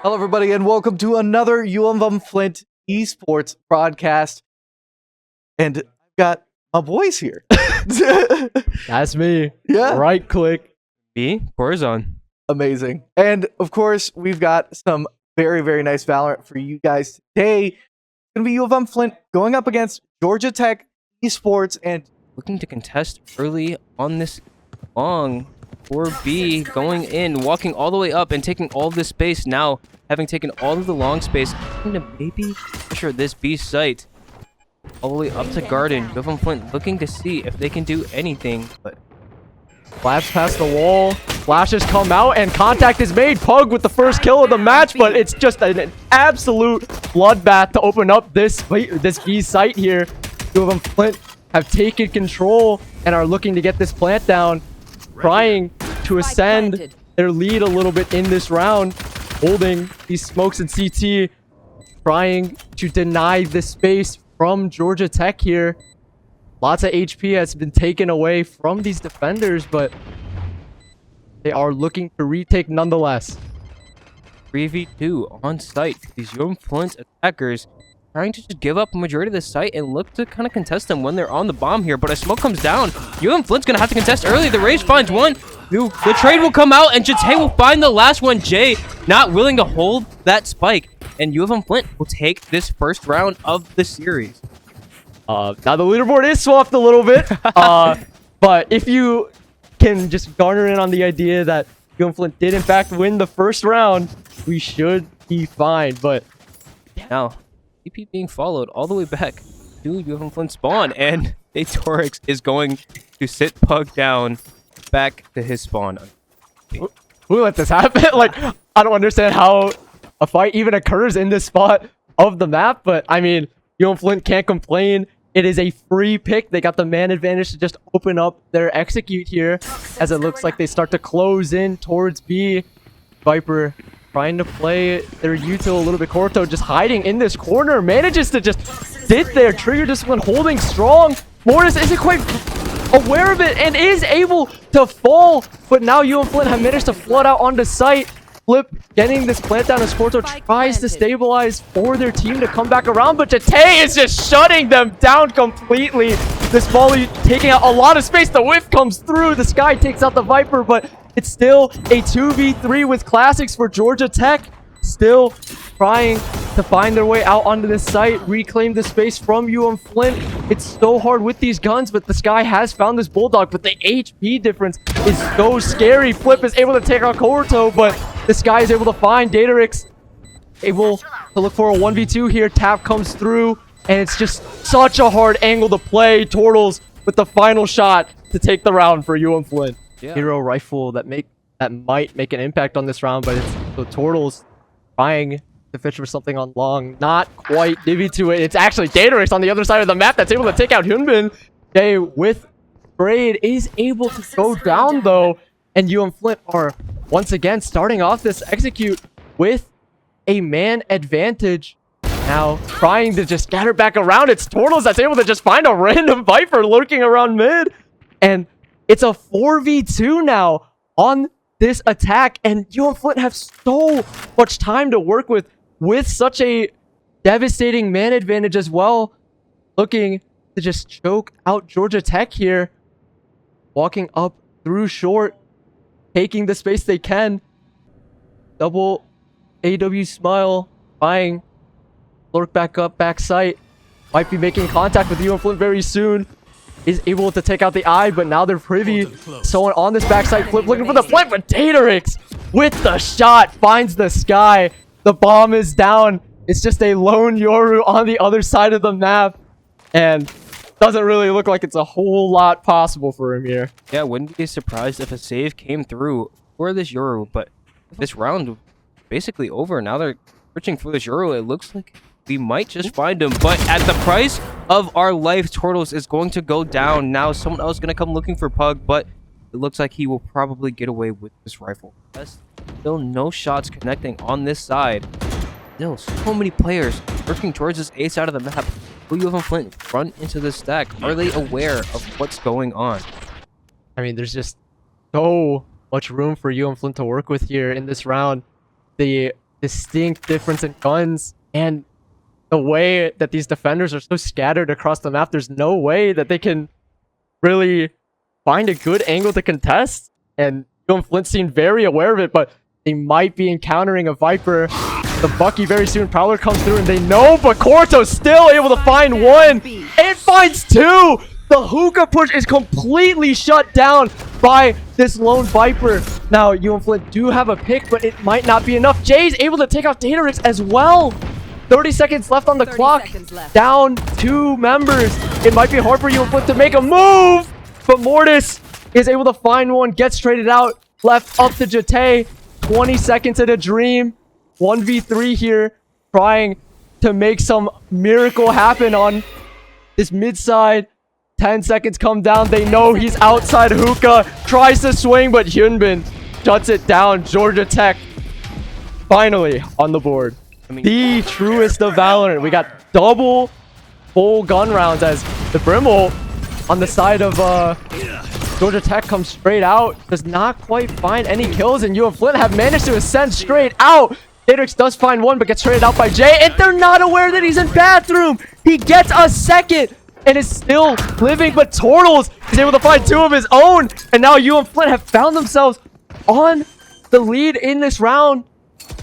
Hello, everybody, and welcome to another UM-Flint Esports broadcast. And I've got my boys here. That's me. Yeah. RightCliick. Me, Horizon. Amazing. And of course, we've got some very, very nice Valorant for you guys today. It's going to be UM-Flint going up against Georgia Tech Esports and Looking to contest early on this long 4B, going in, walking all the way up and taking all this space now, having taken all of the long space, looking to maybe pressure this B site all the way up to Garden. UM-Flint looking to see if they can do anything, but Flash past the wall. Flashes come out and contact is made. Pug with the first kill of the match, but it's just an absolute bloodbath to open up this B site here. UM-Flint have taken control and are looking to get this plant down, trying to ascend their lead a little bit in this round, holding these smokes in CT, trying to deny the space from Georgia Tech here. Lots of HP has been taken away from these defenders, but they are looking to retake nonetheless. 3v2 on site. These UM-Flint attackers trying to just give up a majority of the site and look to kind of contest them when they're on the bomb here, but a smoke comes down. UM-Flint's gonna have to contest early. The Rage finds one. The trade will come out and Jate will find the last one. Jay not willing to hold that spike, and UM-Flint will take this first round of the series. Now the leaderboard is swapped a little bit, but if you can just garner in on the idea that UM-Flint did in fact win the first round, we should be fine. But now TP being followed all the way back to UM-Flint spawn, and Datorix is going to sit Pug down back to his spawn. Who let this happen? Like, I don't understand how a fight even occurs in this spot of the map, but I mean, UM-Flint can't complain. It is a free pick. They got the man advantage to just open up their execute here, as it looks like they start to close in towards B. Viper trying to play their util a little bit. Corto just hiding in this corner, manages to just sit there. Trigger discipline holding strong. Mortis isn't quite aware of it and is able to fall, but now UM-Flint have managed to flood out onto site. Flip getting this plant down as Corto tries to stabilize for their team to come back around, but Jate is just shutting them down completely. This volley taking out a lot of space. The whiff comes through. The Sky takes out the Viper, but it's still a 2v3 with classics for Georgia Tech. Still trying to find their way out onto this site, reclaim the space from UM-Flint. It's so hard with these guns, but the Sky has found this Bulldog, but the HP difference is so scary. Flip is able to take out Corto, but the Sky is able to find Datorix, able to look for a 1v2 here. Tap comes through, and it's just such a hard angle to play. Turtles with the final shot to take the round for UM-Flint. Yeah. Hero rifle that might make an impact on this round, but it's the Turtles trying to fish for something on long. Not quite divvy to it. It's actually Datorix on the other side of the map that's able to take out Hyunbin. They, with trade, is able to go down though, and UM-Flint are once again starting off this execute with a man advantage. Now trying to just scatter back around. It's Turtles that's able to just find a random Viper lurking around mid, and it's a 4v2 now on this attack, and UM-Flint have so much time to work with such a devastating man advantage as well. Looking to just choke out Georgia Tech here. Walking up through short, taking the space they can. Double AW smile, trying lurk back up, back sight. Might be making contact with UM-Flint very soon. Is able to take out the eye, but now they're privy. Someone on this backside Flip looking for the plant, but Datorix with the shot finds the Sky. The bomb is down. It's just a lone Yoru on the other side of the map, and doesn't really look like it's a whole lot possible for him here. Yeah, wouldn't be surprised if a save came through for this Yoru, but this round basically over. Now they're searching for this Yoru. It looks like we might just find him, but at the price of our life, Turtles is going to go down. Now someone else is going to come looking for Pug, but it looks like he will probably get away with this rifle. There's still no shots connecting on this side. Still so many players working towards this A side of the map. Will UM-Flint run into this stack? Are they aware of what's going on? I mean, there's just so much room for UM-Flint to work with here in this round. The distinct difference in guns and the way that these defenders are so scattered across the map. There's no way that they can really find a good angle to contest. And UM-Flint seemed very aware of it, but they might be encountering a Viper. The Bucky very soon. Prowler comes through and they know, but Corto's still able to find one and finds two. The hookah push is completely shut down by this lone Viper. Now, UM-Flint do have a pick, but it might not be enough. Jay's able to take out Datarix as well. 30 seconds left on the clock. Down 2 members. It might be hard for UM-Flint to make a move, but Mortis is able to find one, gets traded out, left up to Jate. 20 seconds in a dream. 1v3 here, trying to make some miracle happen on this mid side. 10 seconds come down. They know he's outside hookah. Tries to swing, but Hyunbin shuts it down. Georgia Tech finally on the board. The truest of Valorant. We got double full gun rounds as the Brimble on the side of Georgia Tech comes straight out. Does not quite find any kills, and UM-Flint have managed to ascend straight out. Datrix does find one, but gets traded out by Jay, and they're not aware that he's in bathroom. He gets a second and is still living, but Tortles is able to find 2 of his own, and now UM-Flint have found themselves on the lead in this round.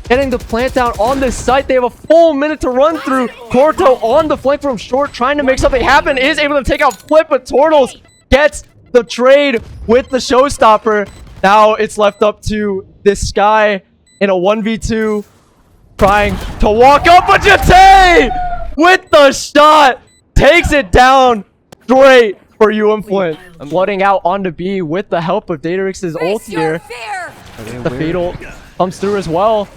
Getting the plant down on this site. They have a full minute to run through. Corto on the flank from short, trying to make something happen. Is able to take out Flip, but Tortles gets the trade with the showstopper. Now it's left up to this guy in a 1v2. Trying to walk up, but Jate with the shot takes it down straight for UM-Flint. Flooding out onto B with the help of Datarix's ult here. The Fatal comes through as well.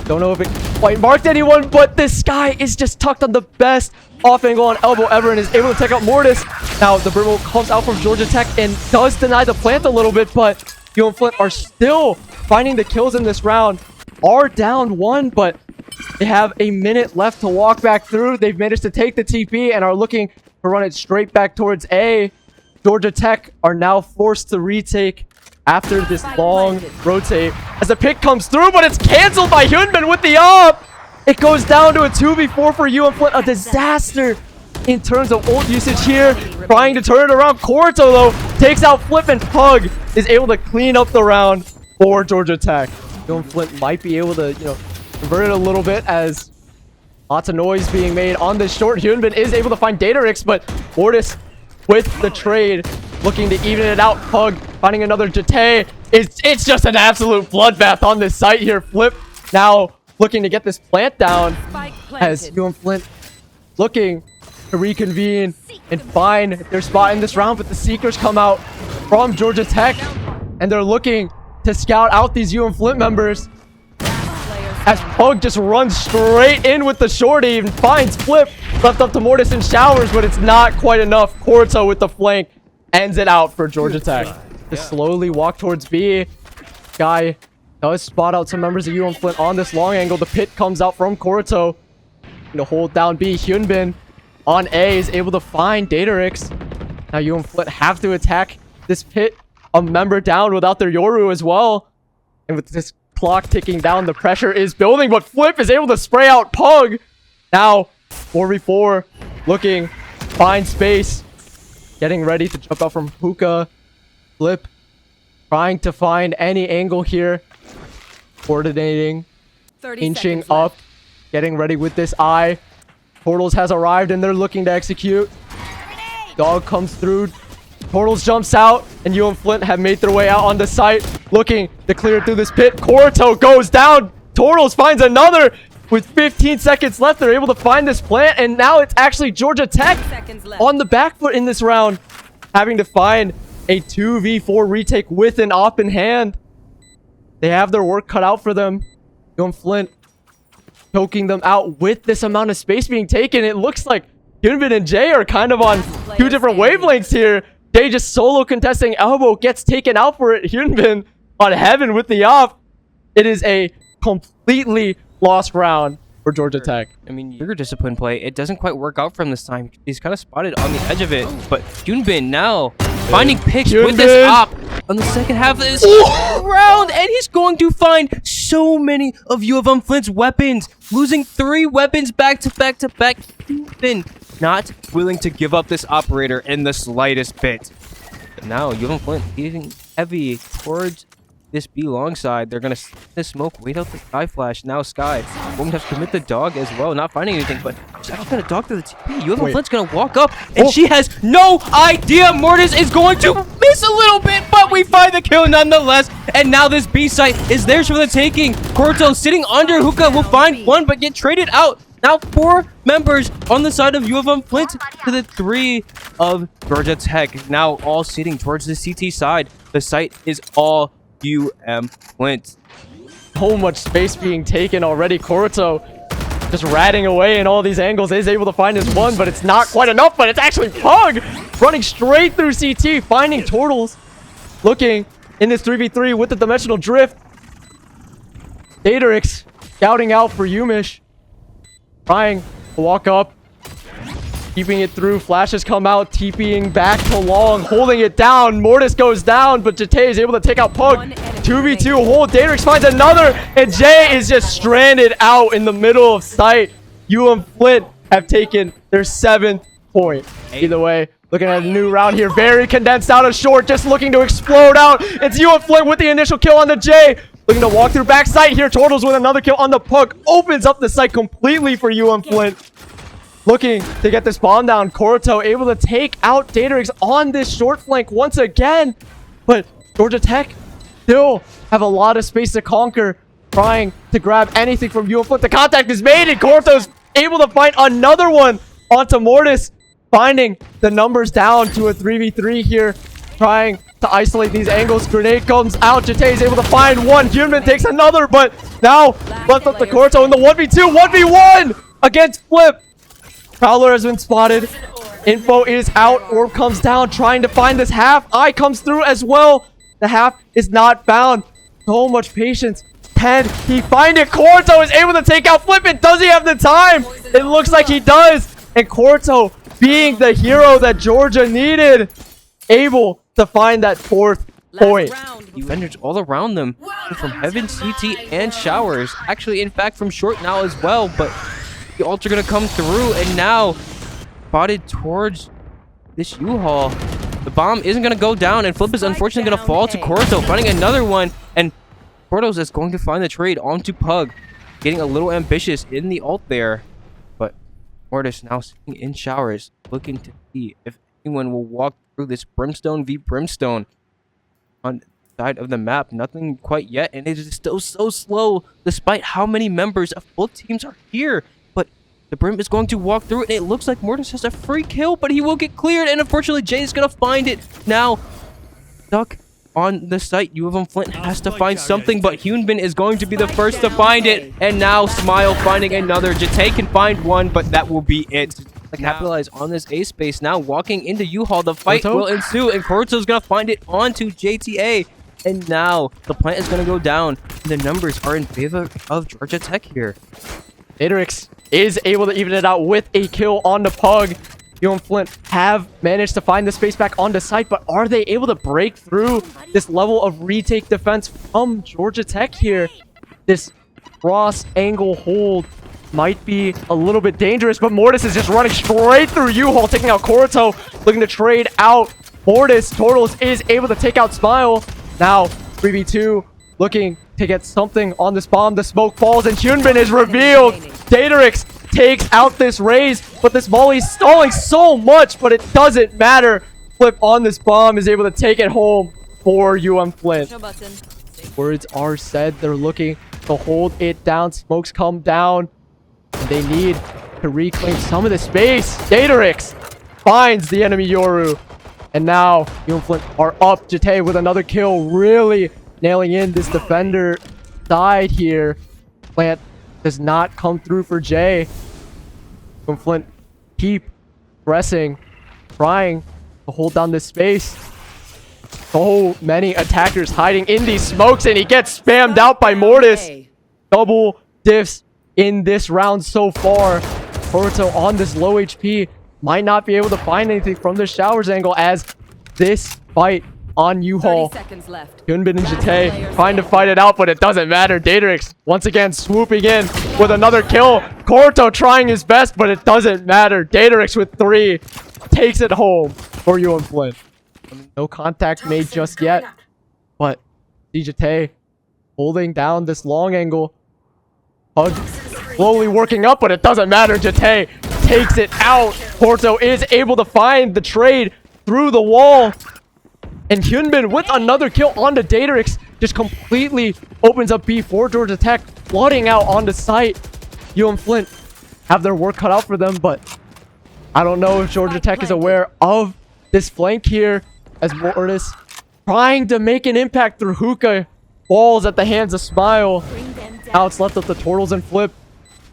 Don't know if it quite marked anyone, but this guy is just tucked on the best off angle on elbow ever and is able to take out Mortis. Now the Brimble comes out from Georgia Tech and does deny the plant a little bit, but UM-Flint are still finding the kills in this round. Are down 1, but they have a minute left to walk back through. They've managed to take the TP and are looking to run it straight back towards A. Georgia Tech are now forced to retake after this long rotate as the pick comes through, but it's canceled by Hyunbin with the op. It goes down to a 2v4 for UM-Flint. A disaster in terms of ult usage here. Trying to turn it around. Corto, though, takes out Flip, and Pug is able to clean up the round for Georgia Tech. UM-Flint might be able to, convert it a little bit as lots of noise being made on this short. Hyunbin is able to find Datarix, but Mortis with the trade, looking to even it out. Pug finding another Jate. It's just an absolute bloodbath on this site here. Flip now looking to get this plant down as UM-Flint looking to reconvene and find their spot in this round, but the Seekers come out from Georgia Tech and they're looking to scout out these UM-Flint members as Pug just runs straight in with the shorty and finds Flip. Left up to Mortis and Showers, but it's not quite enough. Corto with the flank ends it out for Georgia Tech. Just slowly walk towards B. Guy does spot out some members of UM-Flint on this long angle. The pit comes out from Corto. To hold down B. Hyunbin on A is able to find Datarix. Now UM-Flint have to attack this pit. A member down without their Yoru as well. And with this clock ticking down, the pressure is building, but Flip is able to spray out Pug. Now 4v4, looking, find space, getting ready to jump out from hookah. Flip trying to find any angle here, coordinating, inching up, getting ready with this eye. Portals has arrived and they're looking to execute. Dog comes through. Portals jumps out, and UM-Flint have made their way out on the site, looking to clear through this pit. Corto goes down. Tortles finds another. With 15 seconds left, they're able to find this plant, and now it's actually Georgia Tech on the back foot in this round, having to find a 2v4 retake with an op in hand. They have their work cut out for them. UM-Flint choking them out with this amount of space being taken. It looks like Hyunbin and Jay are kind of on 2 different wavelengths here. Jay just solo contesting elbow, gets taken out for it. Hyunbin on Heaven with the off. It is a completely lost round for Georgia Tech. I mean, your discipline play, it doesn't quite work out from this time. He's kind of spotted on the edge of it, but Hyunbin now finding picks with this op on the second half of this round, and he's going to find so many of UM-Flint's weapons, losing 3 weapons back to back to back. Even not willing to give up this operator in the slightest bit. But now UM-Flint getting heavy towards this B long side. They're gonna this smoke, wait out the Sky Flash. Now Sky won't have to commit the dog as well, not finding anything, but she's actually gonna dog to the TP. UM-Flint's gonna walk up, and she has no idea Mortis is going to miss a little bit, but we find the kill nonetheless. And now this B site is theirs for the taking. Corto sitting under Hookah will find one, but get traded out. Now 4 members on the side of UM-Flint to the 3 of Georgia Tech. Now all sitting towards the CT side. The site is all UM-Flint. So much space being taken already. Corto just ratting away in all these angles, is able to find his one, but it's not quite enough. But it's actually Pug running straight through CT, finding Turtles, looking in this 3v3 with the dimensional drift. Daterix scouting out for Yumish, trying to walk up, keeping it through. Flashes come out, TPing back to long, holding it down. Mortis goes down, but Jate is able to take out Pug. 2v2 hold. Daterix finds another, and Jay is just stranded out in the middle of sight. UM-Flint have taken their 7th point. Either way, looking at a new round here. Very condensed out of short, just looking to explode out. It's UM-Flint with the initial kill on the J. Looking to walk through back site here. Turtles with another kill on the Pug. Opens up the site completely for UM-Flint. Looking to get this bomb down. Corto able to take out Daterix on this short flank once again. But Georgia Tech still have a lot of space to conquer. Trying to grab anything from UM-Flint. The contact is made, and Corto's able to find another one onto Mortis. Finding the numbers down to a 3v3 here. Trying to isolate these angles. Grenade comes out. Jate is able to find one. Human takes another, but now left up to Corto in the 1v2. 1v1 against Flip. Prowler has been spotted. Info is out. Orb comes down, trying to find this half. Eye comes through as well. The half is not found. So much patience. 10. He find it. Corto is able to take out Flip. And does he have the time? It looks like he does. And Corto, being the hero that Georgia needed, able to find that 4th point. Defenders all around them from Heaven, CT, and Showers. Actually, in fact, from short now as well, but the ults are going to come through, and now spotted towards this U-Haul. The bomb isn't going to go down, and Flip is unfortunately going to fall to Corto, finding another one, and Corto's is going to find the trade onto Pug, getting a little ambitious in the ult there. But Mortis now sitting in Showers, looking to see if anyone will walk through this Brimstone v Brimstone on the side of the map. Nothing quite yet, and it is still so slow despite how many members of both teams are here. But the Brim is going to walk through it, and it looks like Mortis has a free kill, but he will get cleared, and unfortunately Jay is going to find it. Now stuck on the site. UM-Flint has to find something, but Hyunbin is going to be the first to find it, and now Smile finding another. Jate can find one, but that will be it. To capitalize on this A space, now walking into U-Haul, the fight Corto will ensue, and Corto's gonna find it onto JTA, and now the plant is gonna go down, and the numbers are in favor of Georgia Tech here. Daterix is able to even it out with a kill on the Pug. UM-Flint have managed to find the space back on the site, but are they able to break through this level of retake defense from Georgia Tech here? This cross angle hold might be a little bit dangerous, but Mortis is just running straight through U-Haul, taking out Corto, looking to trade out Mortis. Turtles is able to take out Smile. Now 3v2, looking to get something on this bomb. The smoke falls, and Hyunbin is revealed. Daterix takes out this raise, but this volley is stalling so much, but it doesn't matter. Flip on this bomb is able to take it home for UM-Flint. Words are said. They're looking to hold it down. Smokes come down. They need to reclaim some of the space. Daterix finds the enemy Yoru. And now UM-Flint are up. Jate with another kill, really nailing in this defender side here. Plant does not come through for Jay. UM-Flint keep pressing, trying to hold down this space. So many attackers hiding in these smokes, and he gets spammed out by Mortis. Double diffs in this round so far. Corto on this low HP might not be able to find anything from the Showers angle, as this fight on U-Haul. 30 seconds left. Hyunbin and Jite trying to fight it out, but it doesn't matter. Daedrix once again swooping in with another kill. Korto trying his best, but it doesn't matter. Daedrix with 3 takes it home for UM-Flint. No contact made just yet, but Jite holding down this long angle. Pug slowly working up, but it doesn't matter. Jite takes it out. Korto is able to find the trade through the wall. And Hyunbin with another kill onto Daedrix just completely opens up B for Georgia Tech, flooding out onto site. UM-Flint have their work cut out for them, but I don't know if Georgia Tech is aware of this flank here, as Mortis trying to make an impact through hookah falls at the hands of Smile. Now it's left up to Turtles and Flip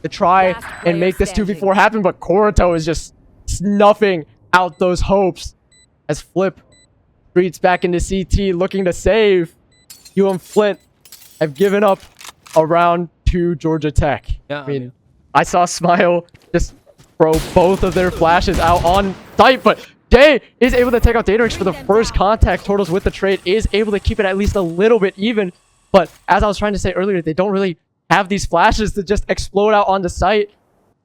to try and make this 2v4 happen, but Korto is just snuffing out those hopes as Flip streets back into CT looking to save. UM-Flint have given up a round to Georgia Tech. Yeah, I mean, I saw Smile just throw both of their flashes out on site, but Day is able to take out Daedrix for the first contact. Turtles with the trade is able to keep it at least a little bit even, but as I was trying to say earlier, they don't really have these flashes to just explode out on the site.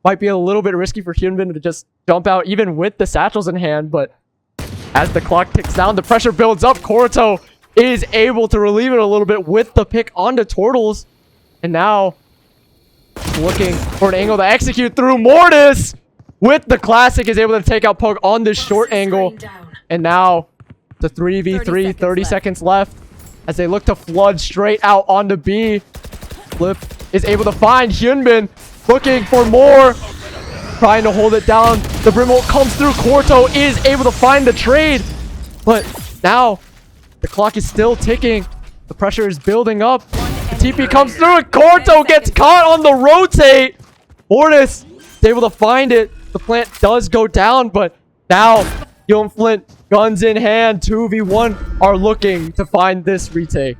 Might be a little bit risky for Hyunbin to just jump out even with the satchels in hand, but as the clock ticks down, the pressure builds up. Korto is able to relieve it a little bit with the pick onto Turtles. And now looking for an angle to execute through. Mortis with the classic is able to take out Pug on this short angle. And now the 3v3, 30 seconds left as they look to flood straight out onto B. Flip is able to find Hyunbin, looking for more, trying to hold it down. The Brimwolf comes through. Korto is able to find the trade, but now the clock is still ticking. The pressure is building up. The TP comes through and Korto gets caught on the rotate. Mortis is able to find it. The plant does go down, but now UM-Flint, guns in hand, 2v1, are looking to find this retake.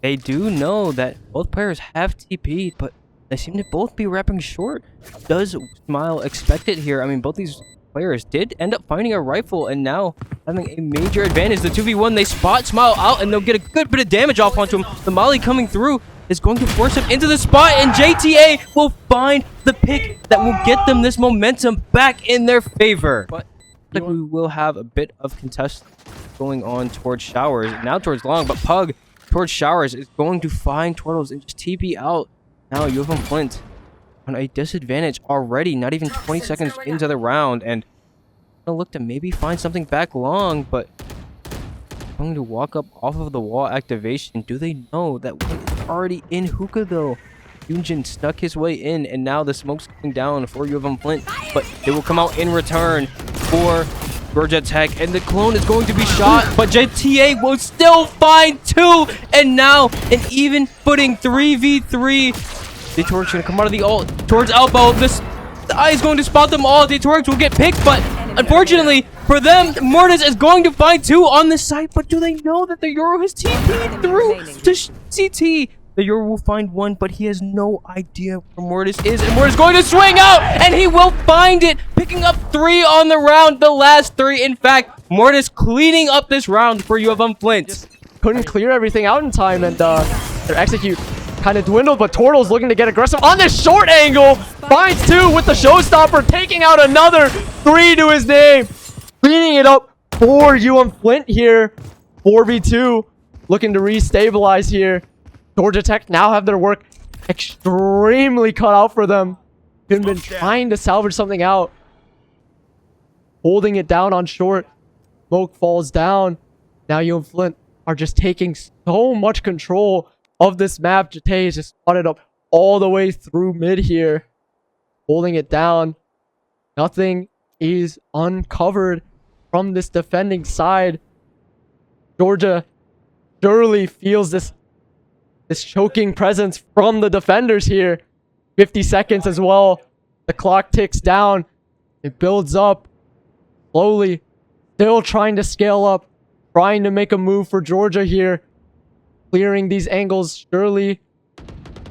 They do know that both players have TP'd, but they seem to both be wrapping short. Does Smile expect it here? I mean, both these players did end up finding a rifle and now having a major advantage. The 2v1, they spot Smile out and they'll get a good bit of damage off onto him. The molly coming through is going to force him into the spot, and JTA will find the pick that will get them this momentum back in their favor. But I think we will have a bit of contest going on towards Showers, now towards Long, but Pug towards Showers is going to find Turtles and just TP out. Now UM-Flint on a disadvantage already, not even 20 seconds into the round, and gonna look to maybe find something back Long, but going to walk up off of the wall activation. Do they know that one is already in hookah though? Yunjin snuck his way in, and now the smoke's coming down for UM-Flint, but they will come out in return for Georgia Tech, and the clone is going to be shot, but JTA will still find 2, and now an even footing 3v3. Detorx gonna come out of the ult towards elbow. The eye is going to spot them all. Detorx will get picked, but unfortunately for them, Mortis is going to find 2 on the site. But do they know that the Euro has TP'd through to CT? The Euro will find 1, but he has no idea where Mortis is, and Mortis is going to swing out, and he will find it, picking up 3 on the round, the last 3. In fact, Mortis cleaning up this round for UM-Flint. Couldn't clear everything out in time, and their execute kind of dwindled, but Turtles looking to get aggressive on this short angle. Finds 2 with the showstopper, taking out another 3 to his name. Cleaning it up for UM-Flint here. 4v2, looking to restabilize here. Georgia Tech now have their work extremely cut out for them. They've been trying to salvage something out. Holding it down on short. Smoke falls down. Now UM-Flint are just taking so much control of this map. Jite is just spotted up all the way through mid here. Holding it down. Nothing is uncovered from this defending side. Georgia surely feels this choking presence from the defenders here. 50 seconds as well. The clock ticks down. It builds up slowly. Still trying to scale up. Trying to make a move for Georgia here. Clearing these angles surely.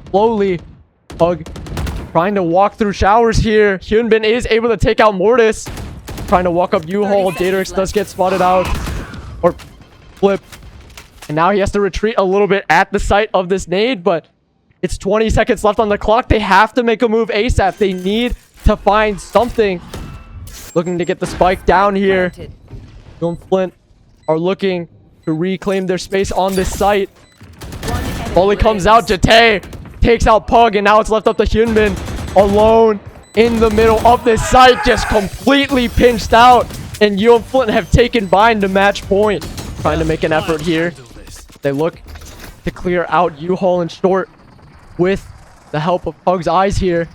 Slowly. Pug trying to walk through Showers here. Hyunbin is able to take out Mortis. Trying to walk up U-Haul. Daedrix does get spotted out. Or Flip. And now he has to retreat a little bit at the site of this nade, but it's 20 seconds left on the clock. They have to make a move ASAP. They need to find something. Looking to get the spike down here. UM-Flint are looking to reclaim their space on this site. Bully comes out. Jate takes out Pug, and now it's left up to Hyunbin alone in the middle of this site, just completely pinched out. And UM-Flint have taken bind to match point. Trying to make an effort here. They look to clear out U-Haul and Short with the help of Pug's eyes here.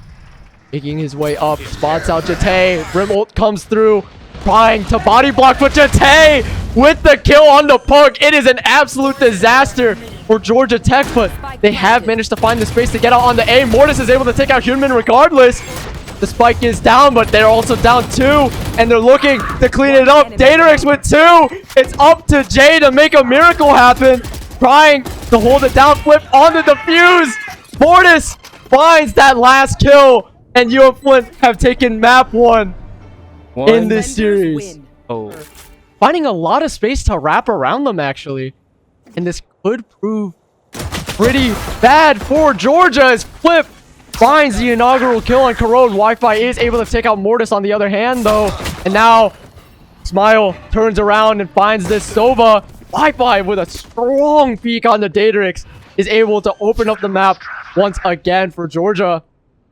Making his way up, spots out Jate. Rimult comes through, trying to body block, but Jate with the kill on the Pug. It is an absolute disaster for Georgia Tech, but they have managed to find the space to get out on the A. Mortis is able to take out Hyunmin regardless. The spike is down, but they're also down 2, and they're looking to clean it up. Datorix with 2. It's up to Jay to make a miracle happen. Trying to hold it down. Flip on the defuse. Mortis finds that last kill, and UM-Flint have taken map 1 in this series. Oh, Finding a lot of space to wrap around them, actually. And this could prove pretty bad for Georgia as Flip finds the inaugural kill on Corrode. Wi-Fi is able to take out Mortis on the other hand, though. And now Smile turns around and finds this Sova. Wi-Fi with a strong peek on the Datorix is able to open up the map once again for Georgia.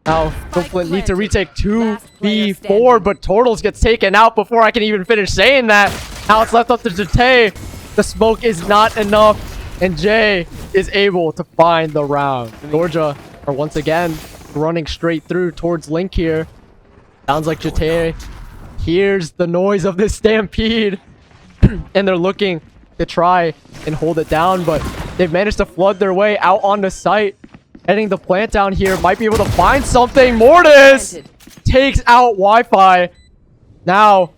Now, UM-Flint need to retake 2v4, but Turtles gets taken out before I can even finish saying that. Now it's left up to Jate. The smoke is not enough, and Jay is able to find the round. Georgia are once again running straight through towards Link here. Sounds like Jate hears the noise of this stampede, and they're looking to try and hold it down, but they've managed to flood their way out on the site. Heading the plant down here, might be able to find something. Mortis takes out Wi-Fi. Now,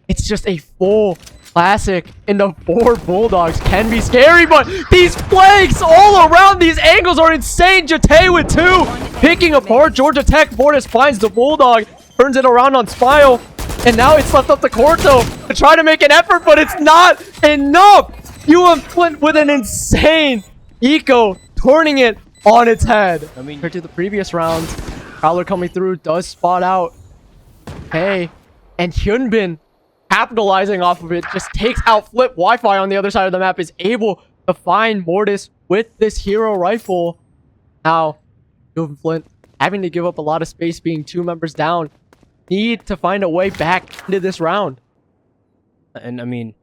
it's just a full classic, and the 4 Bulldogs can be scary, but these flanks all around these angles are insane. Jate with 2, picking apart Georgia Tech. Mortis finds the Bulldog, turns it around on Smile, and now it's left up to Corto to try to make an effort, but it's not enough. UM-Flint with an insane eco, turning it on its head. I mean, compared to the previous rounds, Prowler coming through does spot out. Hey, and Hyunbin capitalizing off of it, just takes out Flip. Wi-Fi on the other side of the map is able to find Mortis with this hero rifle. Now, UM-Flint having to give up a lot of space, being 2 members down, need to find a way back into this round. and I mean,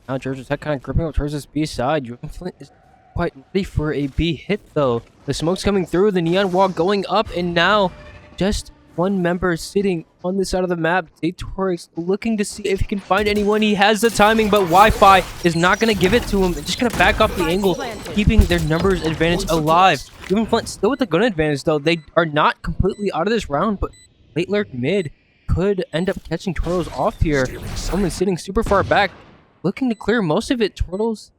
now Georgia Tech kind of gripping up towards this B side. UM-Flint is quite ready for a B hit, though. The smoke's coming through, the neon wall going up, and now just 1 member sitting on this side of the map. Datorix looking to see if he can find anyone. He has the timing, but Wi-Fi is not going to give it to him. They're just going to back off the angle, keeping their numbers advantage alive. UM-Flint still with the gun advantage, though. They are not completely out of this round, but late lurk mid could end up catching Turtles off here. Only sitting super far back, looking to clear most of it. Turtles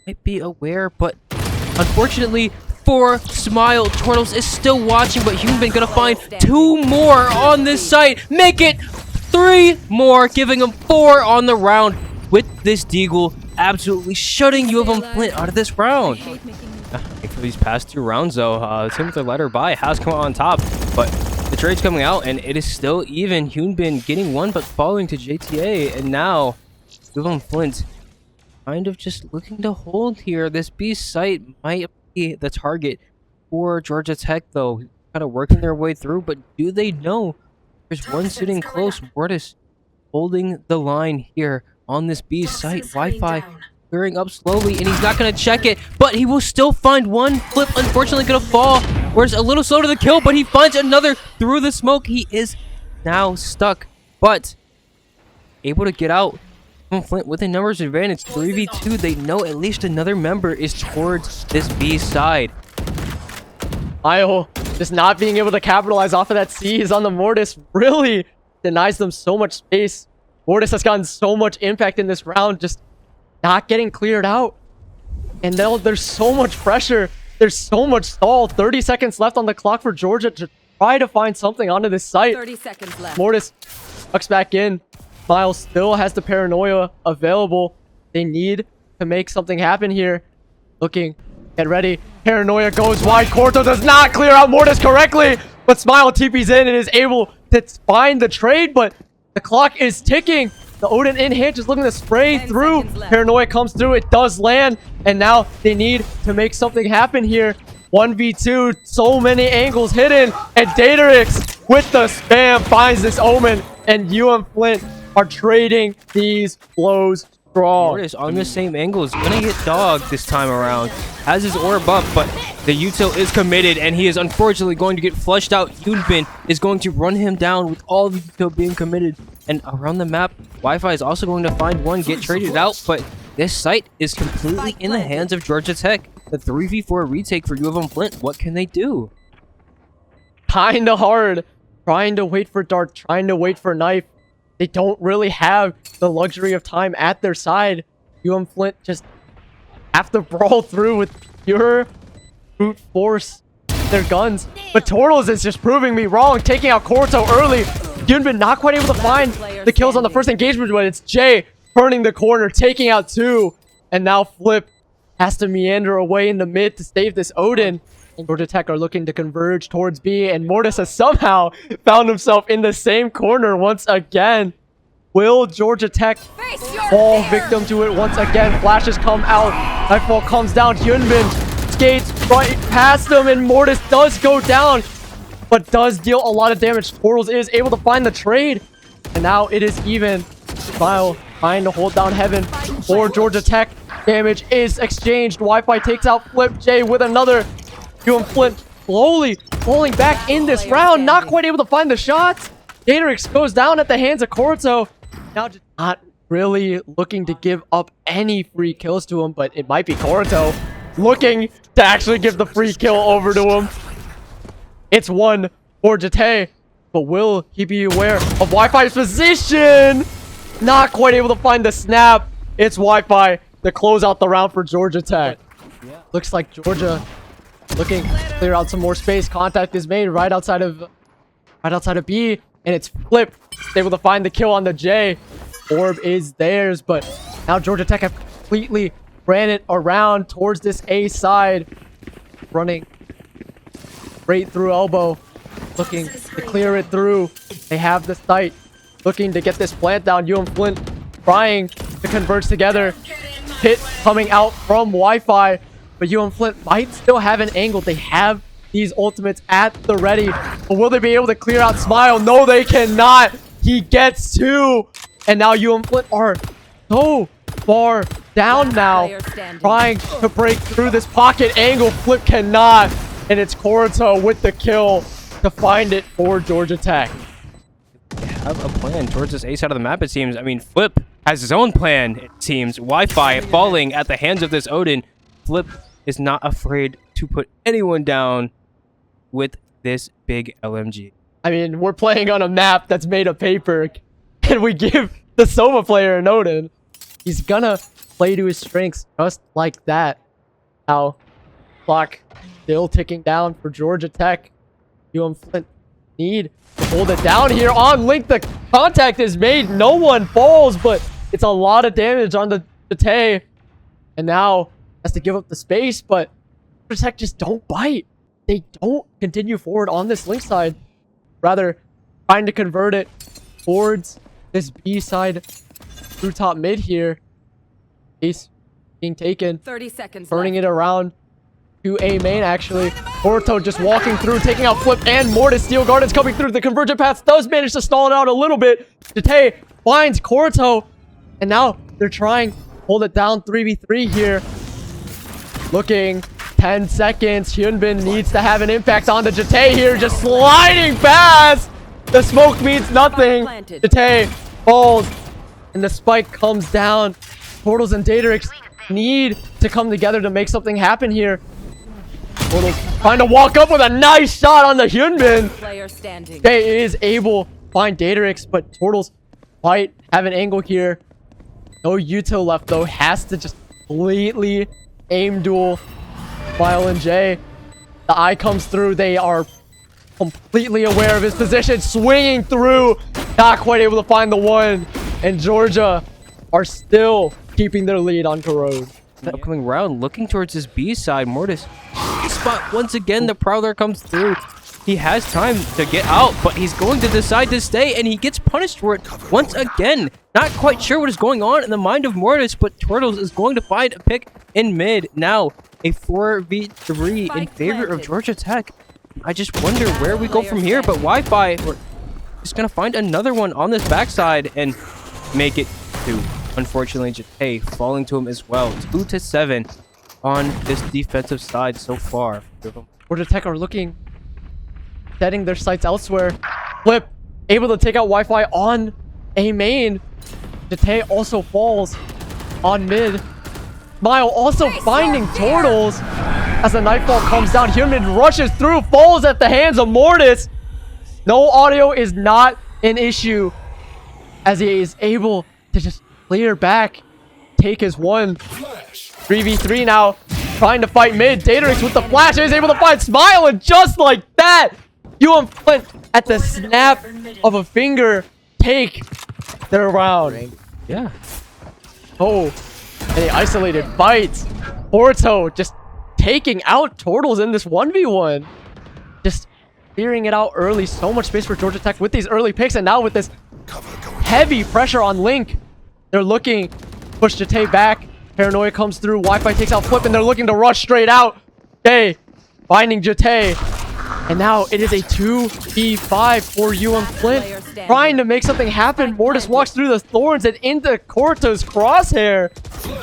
might be aware, but unfortunately for Smile, Turtles is still watching, but Hyunbin gonna find 2 more on this site. Make it 3 more, giving him 4 on the round with this Deagle, absolutely shutting UM-Flint out of this round. For these past 2 rounds, though, the team with their letter by has come out on top, but the trade's coming out, and it is still even. Hyunbin getting 1, but falling to JTA, and now UM-Flint kind of just looking to hold here. This B site might be the target for Georgia Tech, though. Kind of working their way through, but do they know there's 1 sitting close? Mortis holding the line here on this B site. Wi-Fi clearing up slowly, and he's not going to check it, but he will still find 1. Flip unfortunately going to fall, where it's a little slow to the kill, but he finds another through the smoke. He is now stuck, but able to get out. Flint with a numbers advantage, 3v2. They know at least another member is towards this B side. Io just not being able to capitalize off of that seize on the Mortis really denies them so much space. Mortis has gotten so much impact in this round, just not getting cleared out. And there's so much pressure. There's so much stall. 30 seconds left on the clock for Georgia to try to find something onto this site. 30 seconds left. Mortis tucks back in. Miles still has the paranoia available. They need to make something happen here. Looking, get ready. Paranoia goes wide. Corto does not clear out Mortis correctly, but Smile TP's in and is able to find the trade, but the clock is ticking. The Odin in hand just looking to spray through. Paranoia comes through. It does land, and now they need to make something happen here. 1v2, so many angles hidden, and Datarix with the spam finds this Omen, and UM-Flint are trading these blows strong. Mortis on the same angle is gonna get dogged this time around. Has his orb up, but the util is committed, and he is unfortunately going to get flushed out. Yunbin is going to run him down with all the util being committed. And around the map, Wi-Fi is also going to find one, get traded out, but this site is completely in the hands of Georgia Tech. The 3v4 retake for UM-Flint, what can they do? Kinda hard. Trying to wait for Dart, trying to wait for Knife. They don't really have the luxury of time at their side. UM-Flint just have to brawl through with pure brute force their guns. But Tortles is just proving me wrong, taking out Corto early. Yunbin not quite able to find the kills on the first engagement, but it's Jay turning the corner, taking out 2. And now Flip has to meander away in the mid to save this Odin. And Georgia Tech are looking to converge towards B, and Mortis has somehow found himself in the same corner once again. Will Georgia Tech fall victim to it once again? Flashes come out. Nightfall comes down. Hyunbin skates right past him, and Mortis does go down, but does deal a lot of damage. Tortles is able to find the trade, and now it is even. Smile trying to hold down Heaven for Georgia Tech. Damage is exchanged. Wi-Fi takes out Flip. Jay with another. UM-Flint slowly pulling back in this round. Not quite able to find the shots. Datarix goes down at the hands of Corto. Now just not really looking to give up any free kills to him, but it might be Corto looking to actually give the free kill over to him. It's one for Jate, but will he be aware of Wi-Fi's position? Not quite able to find the snap. It's Wi-Fi to close out the round for Georgia Tech. Looks like Georgia looking to clear out some more space. Contact is made right outside of B, and it's Flip able to find the kill on the J. Orb is theirs, but now Georgia Tech have completely ran it around towards this A side, running right through elbow, looking to clear it through. They have the site, looking to get this plant down. UM-Flint trying to converge together. Hit coming out from Wi-Fi, but UM-Flint might still have an angle. They have these ultimates at the ready, but will they be able to clear out Smile? No, they cannot. He gets 2, and now UM-Flint are so far down now, trying to break through this pocket angle. Flip cannot, and it's Corto with the kill to find it for Georgia Tech. Have a plan towards this A side of the map, it seems. I mean, Flip has his own plan, it seems. Wi-Fi falling at the hands of this Odin. Flip is not afraid to put anyone down with this big LMG. I mean, we're playing on a map that's made of paper, and we give the Soma player an Odin. He's gonna play to his strengths just like that. Now, clock still ticking down for Georgia Tech. UM-Flint need to hold it down here on Link. The contact is made. No one falls, but it's a lot of damage on the Tay. And now has to give up the space, but Georgia Tech just don't bite. They don't continue forward on this Link side. Rather, trying to convert it towards this B side through top mid here. Ace being taken. 30 seconds turning left. it around to A main, actually. Corto just walking through, taking out Flip and Mortis. Steel Gardens coming through. The convergent path does manage to stall it out a little bit. Jate finds Corto, and now they're trying to hold it down 3v3 here. Looking 10 seconds. Hyunbin needs to have an impact on the Jate here, just sliding past. The smoke means nothing. Jate falls, and the spike comes down. Portals and Datarix need to come together to make something happen here. Portals trying to walk up with a nice shot on the Hyunbin. Player standing. Jay is able to find Datarix, but Tortles might have an angle here. No util left, though. Has to just completely aim duel Smile and Jay. The eye comes through. They are completely aware of his position. Swinging through. Not quite able to find the one. And Georgia are still keeping their lead on Corrode. The upcoming round, looking towards his B side, Mortis. Spot once again, the Prowler comes through. He has time to get out, but he's going to decide to stay, and he gets punished for it once again. Not quite sure what is going on in the mind of Mortis, but Turtles is going to find a pick in mid. Now, a 4v3 in favor of Georgia Tech. I just wonder where we go from here, but Wi-Fi, we're just going to find another one on this backside and make it 2. Unfortunately, Jate falling to him as well. 2-7 on this defensive side so far. Georgia Tech are looking, setting their sights elsewhere. Flip, able to take out Wi-Fi on a main. Jate also falls on mid. Smile also finding Turtles as the Nightfall comes down. Human rushes through, falls at the hands of Mortis. No audio is not an issue as he is able to just clear back, take his 1. 3v3 now, trying to fight mid. Daterix with the flash is able to find Smile, and just like that, UM-Flint at the snap of a finger take their round. Yeah. Oh, and the isolated fights. Porto just taking out Turtles in this 1v1. Just clearing it out early. So much space for Georgia Tech with these early picks, and now with this heavy pressure on Link. They're looking, push Jate back. Paranoia comes through. Wi-Fi takes out Flip, and they're looking to rush straight out. Jay finding Jate. And now it is a 2v5 for UM-Flint. Trying to make something happen. Mortis walks through the thorns and into Corto's crosshair.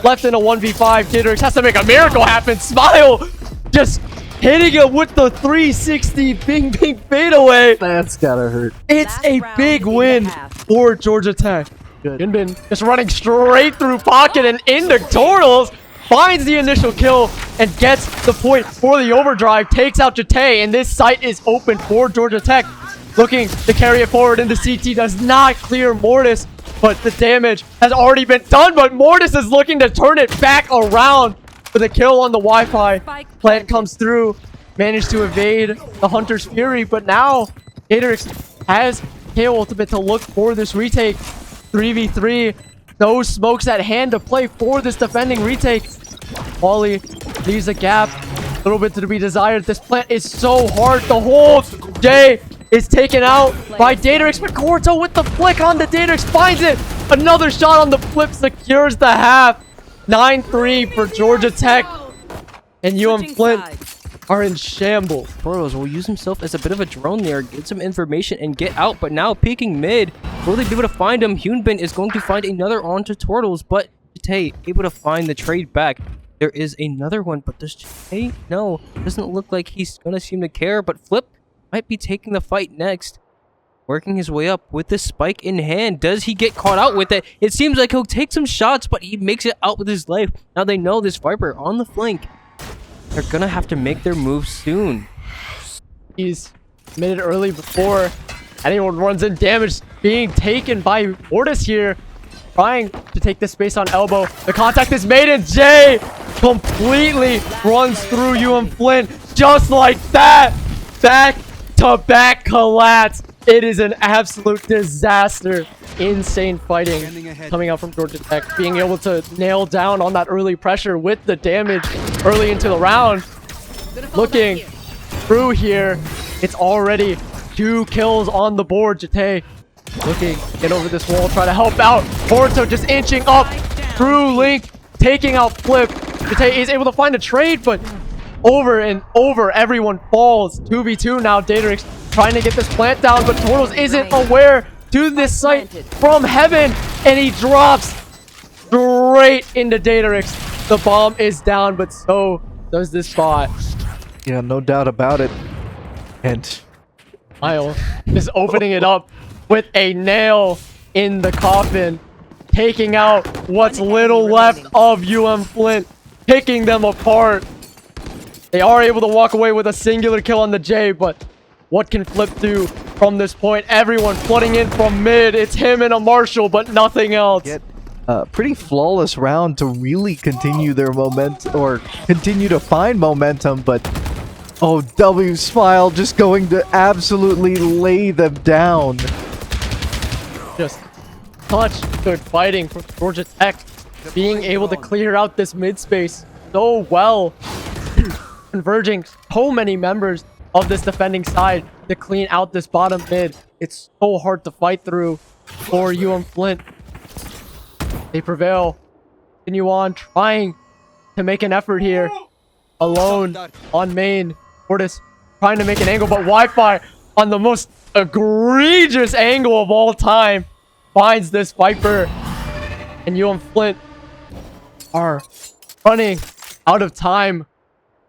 Left in a 1v5. Daterix has to make a miracle happen. Smile just hitting it with the 360 bing fadeaway. That's gotta hurt. It's a big win for Georgia Tech. Yunbin just running straight through pocket and into Turtles. Finds the initial kill and gets the point for the overdrive. Takes out Jate, and this site is open for Georgia Tech. Looking to carry it forward into CT. Does not clear Mortis, but the damage has already been done. But Mortis is looking to turn it back around with a kill on the Wi-Fi. Plant comes through. Managed to evade the Hunter's Fury, but now Daterix has KO ultimate to look for this retake. 3v3. No smokes at hand to play for this defending retake. Wally leaves a gap. A little bit to be desired. This plant is so hard to hold. Jay is taken out by Daterix, but Corto with the flick on the Daterix finds it. Another shot on the flip secures the half. 9-3 for Georgia Tech. And UM-Flint are in shambles. Turtles will use himself as a bit of a drone there, get some information and get out, but now peeking mid. Will they be able to find him? Hyunbin is going to find another onto Turtles, but Jate able to find the trade back. There is another one, but does Jate? No, doesn't look like he's gonna seem to care, but Flip might be taking the fight next. Working his way up with the spike in hand. Does he get caught out with it? It seems like he'll take some shots, but he makes it out with his life. Now they know this Viper on the flank. They're gonna have to make their move soon. He's made it early before anyone runs in. Damage being taken by Mortis here. Trying to take this space on elbow. The contact is made, and Jay completely runs through UM-Flint just like that. Back-to-back collapse. It is an absolute disaster. Insane fighting coming out from Georgia Tech. Being able to nail down on that early pressure with the damage early into the round. Looking through here. It's already 2 kills on the board. Jate looking to get over this wall, try to help out. Porto just inching up through Link, taking out Flip. Jate is able to find a trade, but over and over, everyone falls. 2v2 now. Daterix trying to get this plant down, but Turtles isn't aware to this site from heaven, and he drops straight into Daterix. The bomb is down, but so does this spot. Yeah, no doubt about it. And Kyle is opening it up with a nail in the coffin, taking out what's little left of UM-Flint, picking them apart. They are able to walk away with a singular kill on the J, but what can Flip do from this point? Everyone flooding in from mid. It's him and a Marshall, but nothing else. get a pretty flawless round to really continue their momentum, or continue to find momentum, but oh, W Smile just going to absolutely lay them down. Just such good fighting from Georgia Tech. being able to clear out this mid space so well, converging so many members of this defending side to clean out this bottom mid. It's so hard to fight through for UM-Flint. They prevail. Continue on trying to make an effort here. Alone on main. Fortis trying to make an angle, but Wi-Fi on the most egregious angle of all time finds this Viper. And UM-Flint are running out of time,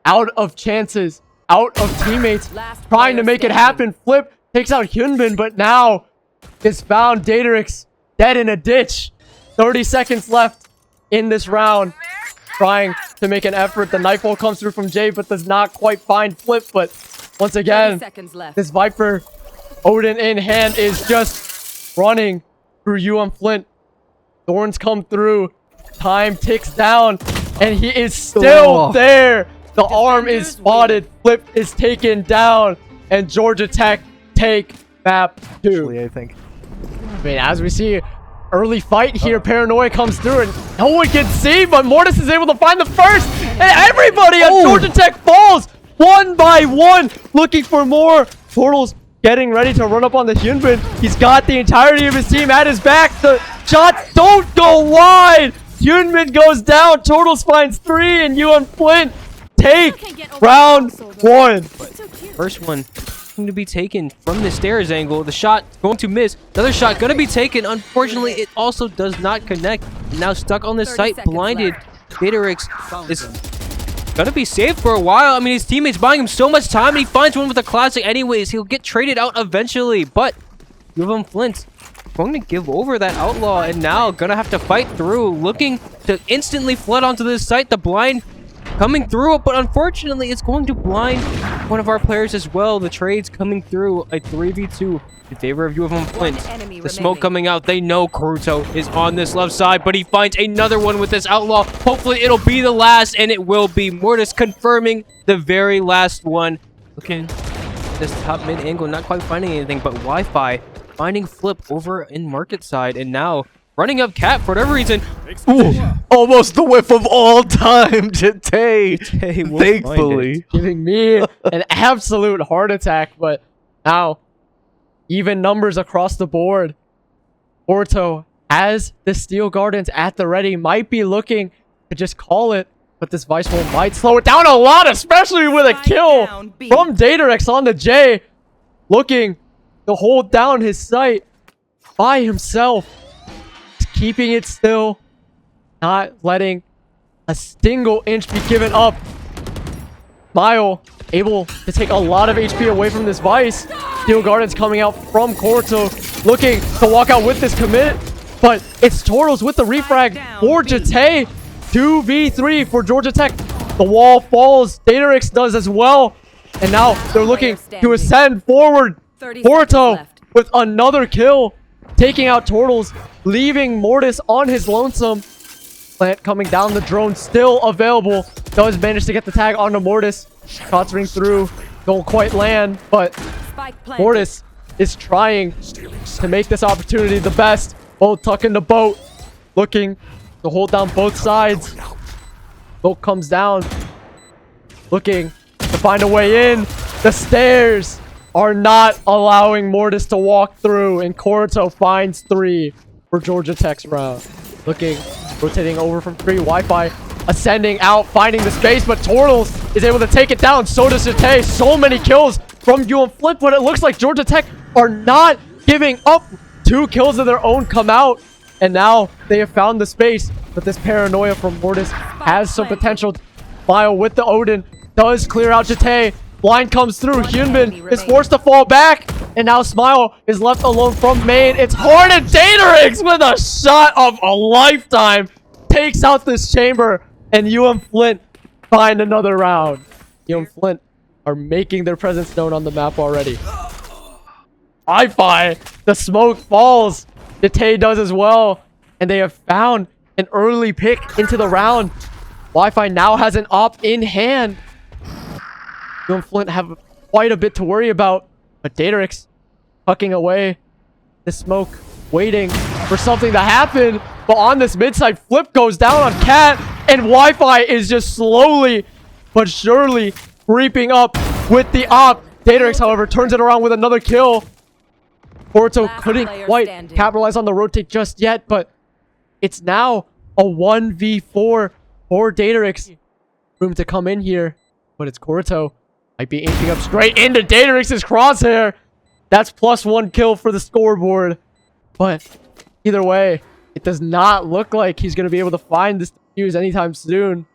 out of chances, out of teammates, trying to make it happen. Flip takes out Hyunbin, but now is found Daterix dead in a ditch. 30 seconds left in this round. Trying to make an effort. The Nightfall comes through from Jay, but does not quite find Flip. But once again, this Viper, Odin in hand, is just running through UM-Flint. Thorns come through. Time ticks down, and he is still there. The arm is spotted. Flip is taken down, and Georgia Tech take map 2. Actually, I think. I mean, as we see, early fight here. Paranoia comes through, and no one can see, but Mortis is able to find the first, and everybody on Georgia Tech falls one by one, looking for more. Turtles getting ready to run up on the Hyunbin. He's got the entirety of his team at his back. The shots don't go wide. Hyunbin goes down. Turtles finds 3, and UM-Flint take round 1. First one going to be taken from the stairs angle. The shot going to miss. Another shot going to be taken. Unfortunately, it also does not connect. Now stuck on this site, blinded. Daterix is going to be safe for a while. I mean, his teammates buying him so much time, and he finds one with a classic anyways. He'll get traded out eventually, but UM-Flint going to give over that outlaw, and now going to have to fight through, looking to instantly flood onto this site. The blind coming through, but unfortunately it's going to blind one of our players as well. The trades coming through, a 3v2 in favor of UM-Flint. The smoke coming out. They know Karuto is on this left side, but he finds another one with this outlaw. Hopefully it'll be the last, and it will be. Mortis confirming the very last one. Looking at this top mid angle, not quite finding anything, but Wi-Fi finding Flip over in market side, and now running up Cat for whatever reason. Ooh, almost the whiff of all time, Jate. Thankfully. Giving me an absolute heart attack, but now even numbers across the board. Orto, as the Steel Gardens at the ready, might be looking to just call it, but this Vice Wolf might slow it down a lot, especially with a kill from Daterix on the J, looking to hold down his site by himself. Keeping it still, not letting a single inch be given up. Mile able to take a lot of HP away from this Vice. Steel Gardens coming out from Corto, looking to walk out with this commit, but it's Turtles with the refrag for Jate. 2v3 for Georgia Tech. The wall falls. Daterix does as well, and now they're looking to ascend forward. Corto with another kill, taking out Turtles, leaving Mortis on his lonesome. Plant coming down, the drone still available. Does manage to get the tag onto Mortis. Shots ring through, don't quite land, but Mortis is trying to make this opportunity the best. Both tuck in the boat, looking to hold down both sides. Boat comes down, looking to find a way in. The stairs are not allowing Mortis to walk through, and Corto finds 3 for Georgia Tech's round. Looking, rotating over from 3. Wi-Fi ascending out, finding the space, but Turtles is able to take it down. So does Jate. So many kills from UM-Flint, but it looks like Georgia Tech are not giving up. 2 kills of their own come out, and now they have found the space, but this Paranoia from Mortis has some potential. Mile with the Odin does clear out Jate. Blind comes through. Hyunbin is forced to fall back, and now Smile is left alone from main. It's Hornet Daterix with a shot of a lifetime. Takes out this chamber, and UM-Flint find another round. UM-Flint are making their presence known on the map already. Wi-Fi, the smoke falls. Jate does as well, and they have found an early pick into the round. Wi-Fi now has an op in hand. UM-Flint have quite a bit to worry about, but Daterix tucking away the smoke, waiting for something to happen. But on this mid side, Flip goes down on Cat, and Wi-Fi is just slowly but surely creeping up with the op. Daterix, however, turns it around with another kill. Porto couldn't quite capitalize on the rotate just yet, but it's now a 1v4 for Daterix. Room to come in here, but it's Corto. Might be inching up straight into Daterix's crosshair. That's +1 kill for the scoreboard. But either way, it does not look like he's going to be able to find this defuse anytime soon.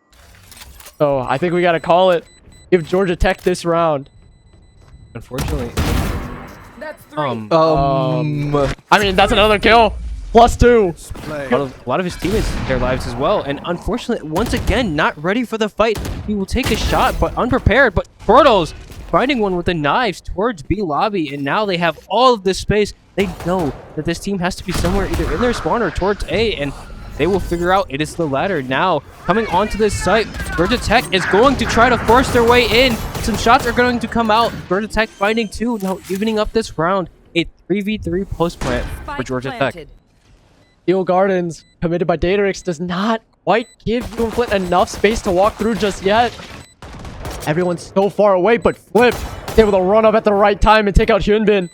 So I think we got to call it. Give Georgia Tech this round. Unfortunately. That's 3. I mean, that's another kill. +2. A lot of his teammates took their lives as well. And unfortunately, once again, not ready for the fight. He will take a shot, but unprepared. But Turtles finding one with the knives towards B lobby. And now they have all of this space. They know that this team has to be somewhere either in their spawn or towards A. And they will figure out it is the latter. Now, coming onto this site, Georgia Tech is going to try to force their way in. Some shots are going to come out. Georgia Tech finding 2. Now, evening up this round. A 3v3 post plant for Georgia Tech. Steel Gardens, committed by Daterix, does not quite give UM-Flint enough space to walk through just yet. Everyone's so far away, but Flip is able to run up at the right time and take out Hyunbin.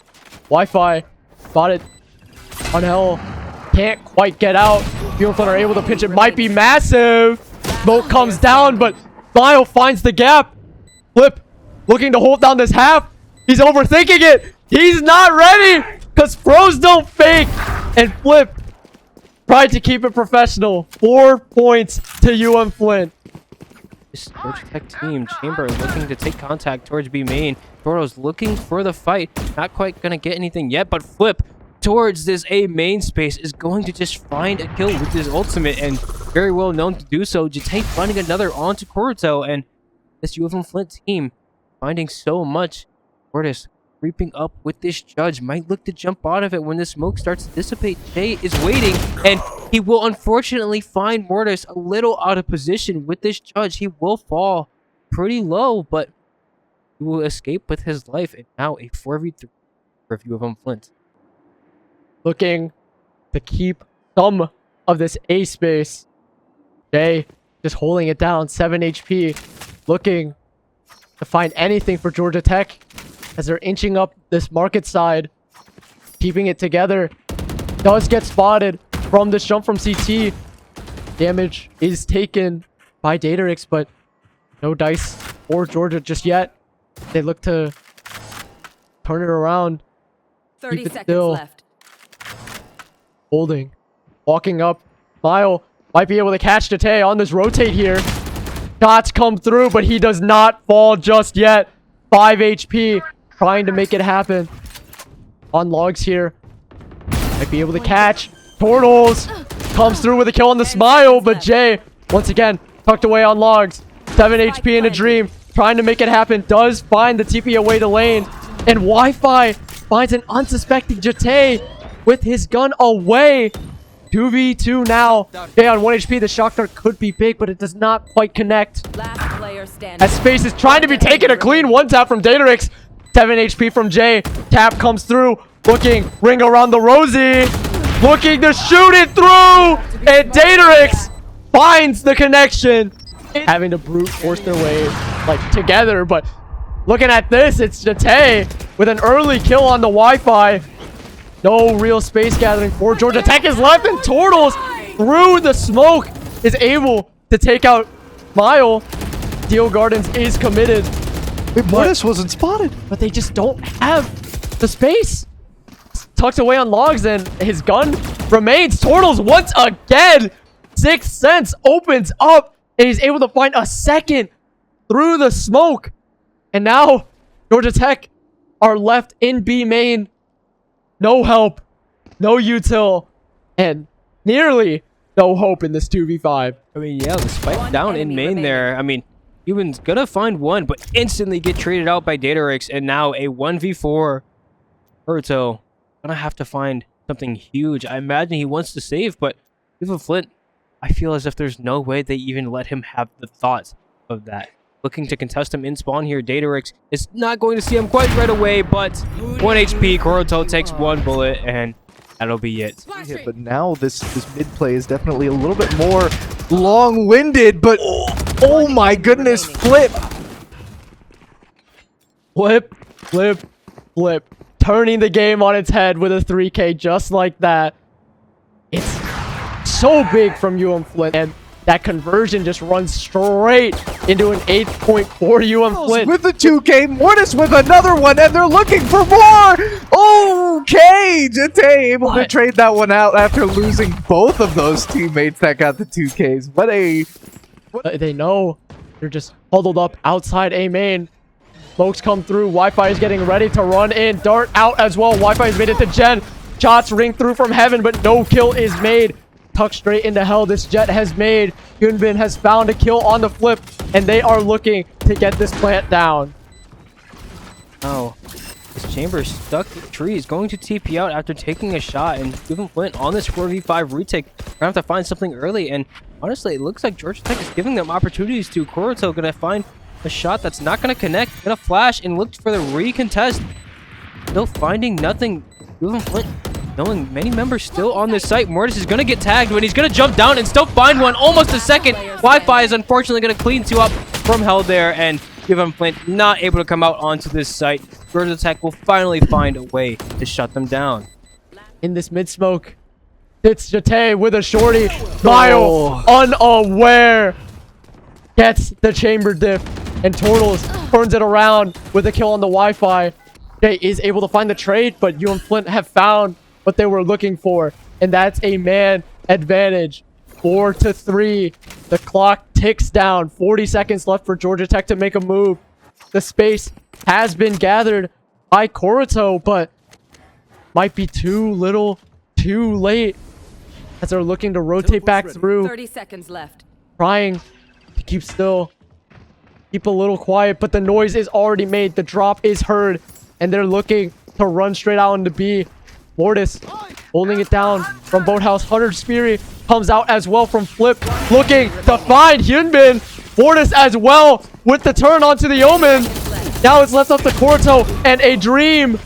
Wi-Fi spotted on hell. Can't quite get out. UM-Flint are able to pinch it. Might be massive. Smoke comes down, but Bio finds the gap. Flip looking to hold down this half. He's overthinking it. He's not ready because pros don't fake. And Flip tried to keep it professional. 4 points to UM-Flint. This Georgia Tech team, Chamber looking to take contact towards B main. Toro's looking for the fight. Not quite going to get anything yet, but Flip towards this A main space is going to just find a kill with his ultimate, and very well known to do so. Jate finding another onto Corto, and this UM-Flint team finding so much. Mortis creeping up with this judge, might look to jump out of it when the smoke starts to dissipate. Jay is waiting, and he will unfortunately find Mortis a little out of position with this judge. He will fall pretty low, but he will escape with his life, and now a 4v3 for UM-Flint. Looking to keep some of this A space. Jay just holding it down, 7 HP. Looking to find anything for Georgia Tech as they're inching up this market side. Keeping it together. Does get spotted from this jump from CT. Damage is taken by Daterix, but no dice for Georgia just yet. They look to turn it around. 30 seconds still. left. Holding. Walking up. Smile might be able to catch Jate on this rotate here. Shots come through, but he does not fall just yet. 5 HP. Trying to make it happen. On logs here. Might be able to catch. Turtles comes through with a kill on the Smile, but Jay, once again, tucked away on logs. 7 HP in a dream. Trying to make it happen. Does find the TP away to lane. And Wi-Fi finds an unsuspecting Jate with his gun away. 2v2 now. Jay on 1 HP. The shock dart could be big, but it does not quite connect. Last player standing. As Space is trying to be taken a clean one tap from Daterix. 7 HP from Jay. Tap comes through. Looking. Ring around the Rosie. Looking to shoot it through. And Daterix finds the connection. Having to brute force their way like together. But looking at this, it's Jate with an early kill on the Wi-Fi. No real space gathering for Georgia Tech is left, and Turtles through the smoke is able to take out Smile. Steel Gardens is committed. Wait, Mortis wasn't spotted. But they just don't have the space. It's tucked away on logs, and his gun remains. Turtles once again. Sixth Sense opens up, and he's able to find a second through the smoke. And now Georgia Tech are left in B main. No help, no util, and nearly no hope in this 2v5. I mean, yeah, the spike down in main there. I mean, Human's gonna find one, but instantly get traded out by Daterix, and now a 1v4. Urto gonna have to find something huge. I imagine he wants to save, but UM-Flint, I feel as if there's no way they even let him have the thoughts of that. Looking to contest him in spawn here. Daterix is not going to see him quite right away, but 1 HP. Koroto takes 1 bullet, and that'll be it. Yeah, but now this mid play is definitely a little bit more long-winded, but oh my goodness, Flip! Flip, flip, flip. Turning the game on its head with a 3K just like that. It's so big from UM-Flint, and that conversion just runs straight into an 8-point for UM-Flint. With the 2K, Mortis with another one, and they're looking for more! Okay! Jate able to trade that one out after losing both of those teammates that got the 2Ks. They know they're just huddled up outside A main. Smokes come through. Wi-Fi is getting ready to run in. Dart out as well. Wi-Fi is made it to Jen. Shots ring through from heaven, but no kill is made. Tucked straight into hell. This Jet has made. Yunbin has found a kill on the flip, and they are looking to get this plant down. Oh, this Chamber is stuck in the tree. He's going to TP out after taking a shot, and UM-Flint on this 4v5 retake. Gonna have to find something early, and honestly, it looks like Georgia Tech is giving them opportunities to. Kuroto gonna find a shot that's not gonna connect. Gonna flash and look for the recontest. Still finding nothing. UM-Flint knowing many members still on this site. Mortis is gonna get tagged when he's gonna jump down and still find one. Almost a second. Wi-Fi is unfortunately gonna clean two up from hell there, and UM-Flint not able to come out onto this site. Georgia Tech will finally find a way to shut them down. In this mid smoke, it's Jate with a shorty. Mile unaware gets the chamber diff, and Turtles turns it around with a kill on the Wi-Fi. Jay is able to find the trade, but UM-Flint have found what they were looking for, and that's a man advantage. 4-3. The clock ticks down. 40 seconds left for Georgia Tech to make a move. The space has been gathered by Kuroto, but might be too little, too late, as they're looking to rotate back through. 30 seconds left. Trying to keep still, keep a little quiet, but the noise is already made. The drop is heard, and they're looking to run straight out into B. Mortis holding it down from Boathouse. 100 Spirit comes out as well from Flip, looking to find Hyunbin. Mortis as well with the turn onto the Omen. Now it's left up to Kuroto and a Dream,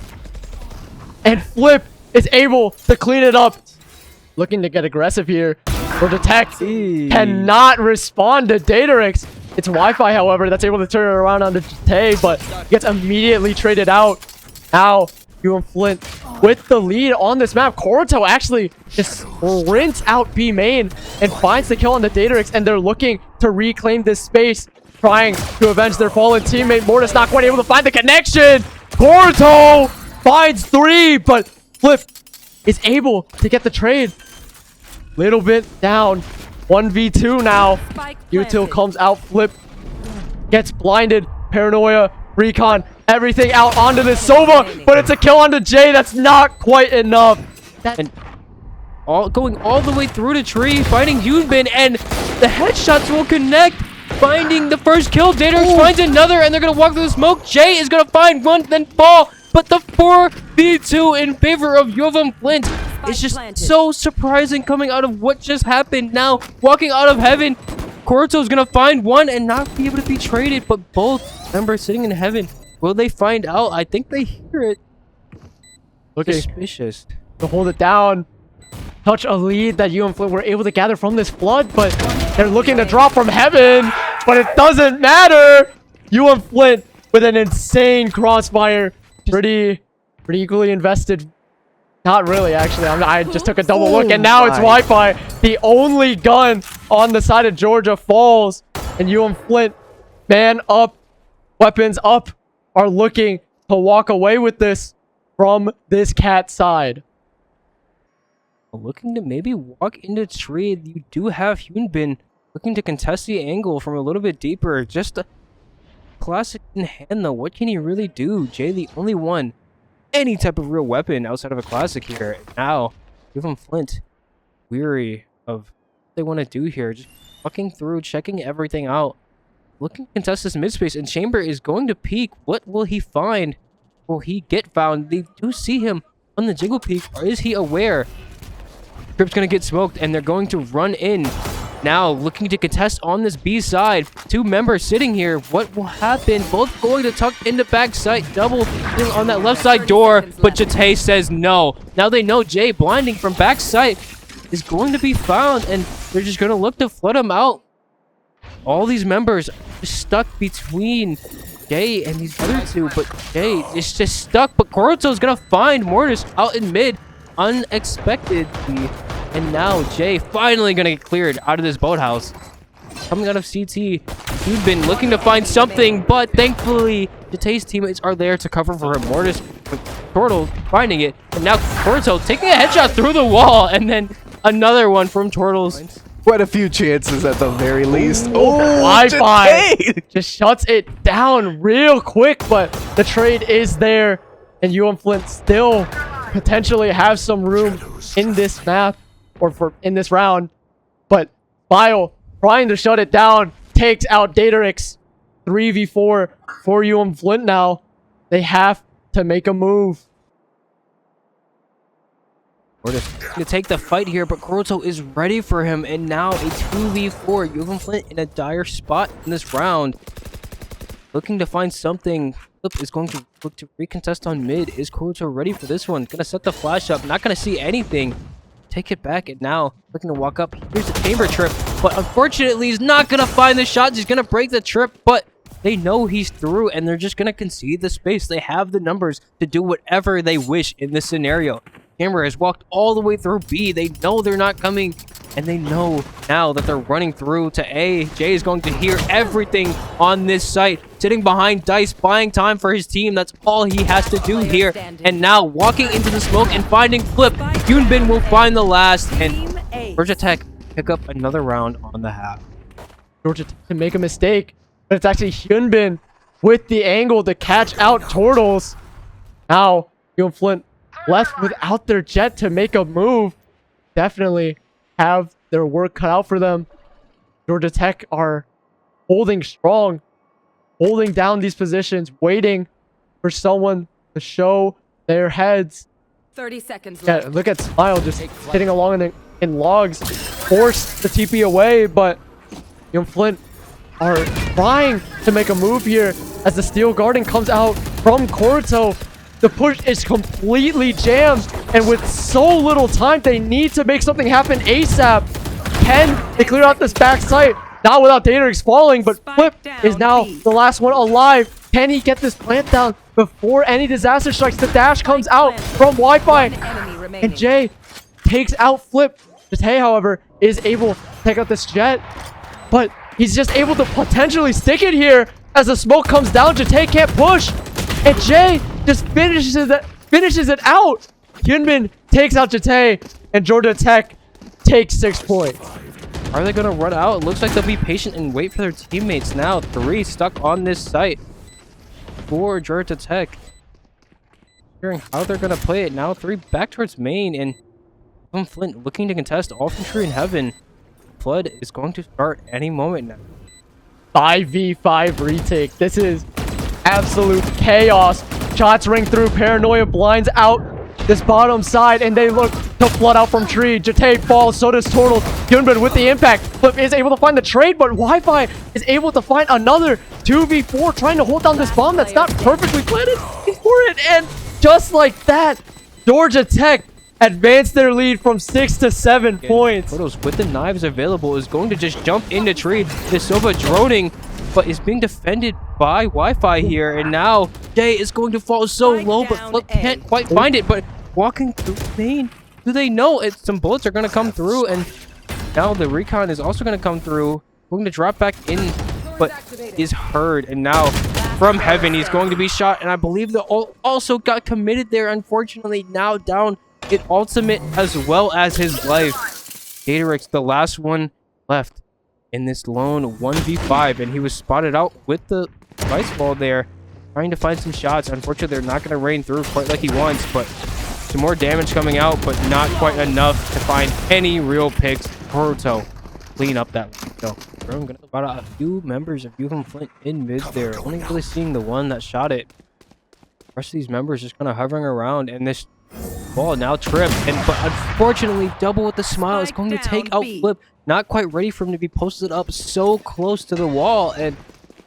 and Flip is able to clean it up. Looking to get aggressive here. Georgia Tech cannot respond to Datarix. It's Wi-Fi, however, that's able to turn it around onto Jate, but gets immediately traded out. Now, UM-Flint with the lead on this map. Kuroto actually just sprints out B main and finds the kill on the Datarix, and they're looking to reclaim this space, trying to avenge their fallen teammate. Mortis not quite able to find the connection. Kuroto finds 3, but Flip is able to get the trade. Little bit down. 1v2 now. Util comes out. Flip gets blinded. Paranoia, Recon, everything out onto this Sova, but it's a kill onto Jay. That's not quite enough. And going all the way through the tree, finding Yunbin, and the headshots will connect. Finding the first kill. Datarix finds another, and they're going to walk through the smoke. Jay is going to find one, then fall. But the 4v2 in favor of UM-Flint is just so surprising coming out of what just happened. Now, walking out of heaven, Kuroto is going to find one and not be able to be traded, but both members sitting in heaven. Will they find out? I think they hear it. Okay. Suspicious. To hold it down. Touch a lead that UM-Flint were able to gather from this flood, but they're looking to drop from heaven, but it doesn't matter. UM-Flint with an insane crossfire. Pretty equally invested. Not really, actually. I just took a double look, and now it's Wi-Fi. The only gun on the side of Georgia falls, and UM-Flint, man up, weapons up, are looking to walk away with this from this cat side. Looking to maybe walk into tree. You do have Hyunbin looking to contest the angle from a little bit deeper. Just a classic in hand, though. What can he really do? Jay, the only one. Any type of real weapon outside of a classic here. Now, UM-Flint weary of what they want to do here. Just walking through, checking everything out. Looking to contest this mid-space, and Chamber is going to peek. What will he find? Will he get found? They do see him on the jiggle peak, or is he aware? Trip's going to get smoked, and they're going to run in now looking to contest on this B side. Two members sitting here. What will happen? Both going to tuck into backside. Double on that left side door, but Jate says no. Now they know Jay blinding from backside is going to be found, and they're just going to look to flood him out. All these members are stuck between Jay and these other two, but Jay is just stuck. But Koroto's going to find Mortis out in mid unexpectedly. And now Jay finally going to get cleared out of this boathouse. Coming out of CT, he's been looking to find something, but thankfully, Jate's teammates are there to cover for him. Mortis with Turtle finding it, and now Koroto taking a headshot through the wall, and then another one from Turtles. Quite a few chances at the very least. Oh, Wi-Fi just shuts it down real quick, but the trade is there, and UM-Flint still potentially have some room in this map, or in this round. But Bile trying to shut it down, takes out Datarix. 3v4 for UM-Flint now. They have to make a move. Mortis to take the fight here, but Koroto is ready for him, and now a 2v4. UM-Flint in a dire spot in this round. Looking to find something. Flip is going to look to recontest on mid. Is Koroto ready for this one? Gonna set the flash up. Not gonna see anything. Take it back, and now looking to walk up. Here's the chamber trip, but unfortunately he's not gonna find the shots. He's gonna break the trip, but they know he's through, and they're just gonna concede the space. They have the numbers to do whatever they wish in this scenario. Chamber has walked all the way through B. They know they're not coming, and they know now that they're running through to A. Jay is going to hear everything on this site. Sitting behind Dice, buying time for his team. That's all he has to do here. And now walking into the smoke and finding Flip. Yunbin will find the last, and Georgia Tech pick up another round on the half. Georgia Tech can make a mistake, but it's actually Hyunbin with the angle to catch out Turtles. Now, UM-Flint left without their jet to make a move. Definitely have their work cut out for them. Georgia Tech are holding strong, holding down these positions, waiting for someone to show their heads. 30 seconds Yeah, left. look at Smile just hitting along in logs, forced the TP away, but UM-Flint are trying to make a move here as the steel guarding comes out from Koroto. The push is completely jammed, and with so little time, they need to make something happen ASAP. Can they clear out this back site? Not without Datarix falling, but Flip is now the last one alive. Can he get this plant down before any disaster strikes? The dash comes out from Wi-Fi, and Jay takes out Flip. Jate, however, is able to take out this jet, but he's just able to potentially stick it here as the smoke comes down. Jate can't push, and Jay just finishes it out. Hyunbin takes out Jate, and Georgia Tech takes 6 points. Are they gonna run out? It looks like they'll be patient and wait for their teammates now. 3 stuck on this site for Georgia Tech. Hearing how they're gonna play it now. 3 back towards main, and UM-Flint looking to contest Infantry in Heaven. Flood is going to start any moment now. 5v5 retake. This is absolute chaos. Shots ring through. Paranoia blinds out this bottom side, and they look to flood out from tree. Jate falls, so does Turtle. Hyunbin with the impact. Flip is able to find the trade, but Wi-Fi is able to find another 2v4, trying to hold down this bomb that's not perfectly planted for it. And just like that, Georgia Tech advanced their lead from 6 to 7 points. Photos with the knives available is going to just jump into tree. The Sova droning, but is being defended by Wi-Fi here, and now Jay is going to fall so low, but Flip can't quite find it. But walking through main, do they know some bullets are going to come through? And now the recon is also going to come through, going to drop back in, but is heard. And now from Heaven, he's going to be shot, and I believe the ult also got committed there. Unfortunately, now down in ultimate as well as his life. Datarix, the last one left in this lone 1v5, and he was spotted out with the ice ball there, trying to find some shots. Unfortunately, they're not going to rain through quite like he wants, but some more damage coming out, but not quite enough to find any real picks. Koroto clean up that one. So I'm going to spot out a few members of UM-Flint in mid there, only really seeing the one that shot it. The rest of these members just kind of hovering around, and this ball. Now Trip, but unfortunately, Double with the smile is going to take out Flip. Not quite ready for him to be posted up so close to the wall, and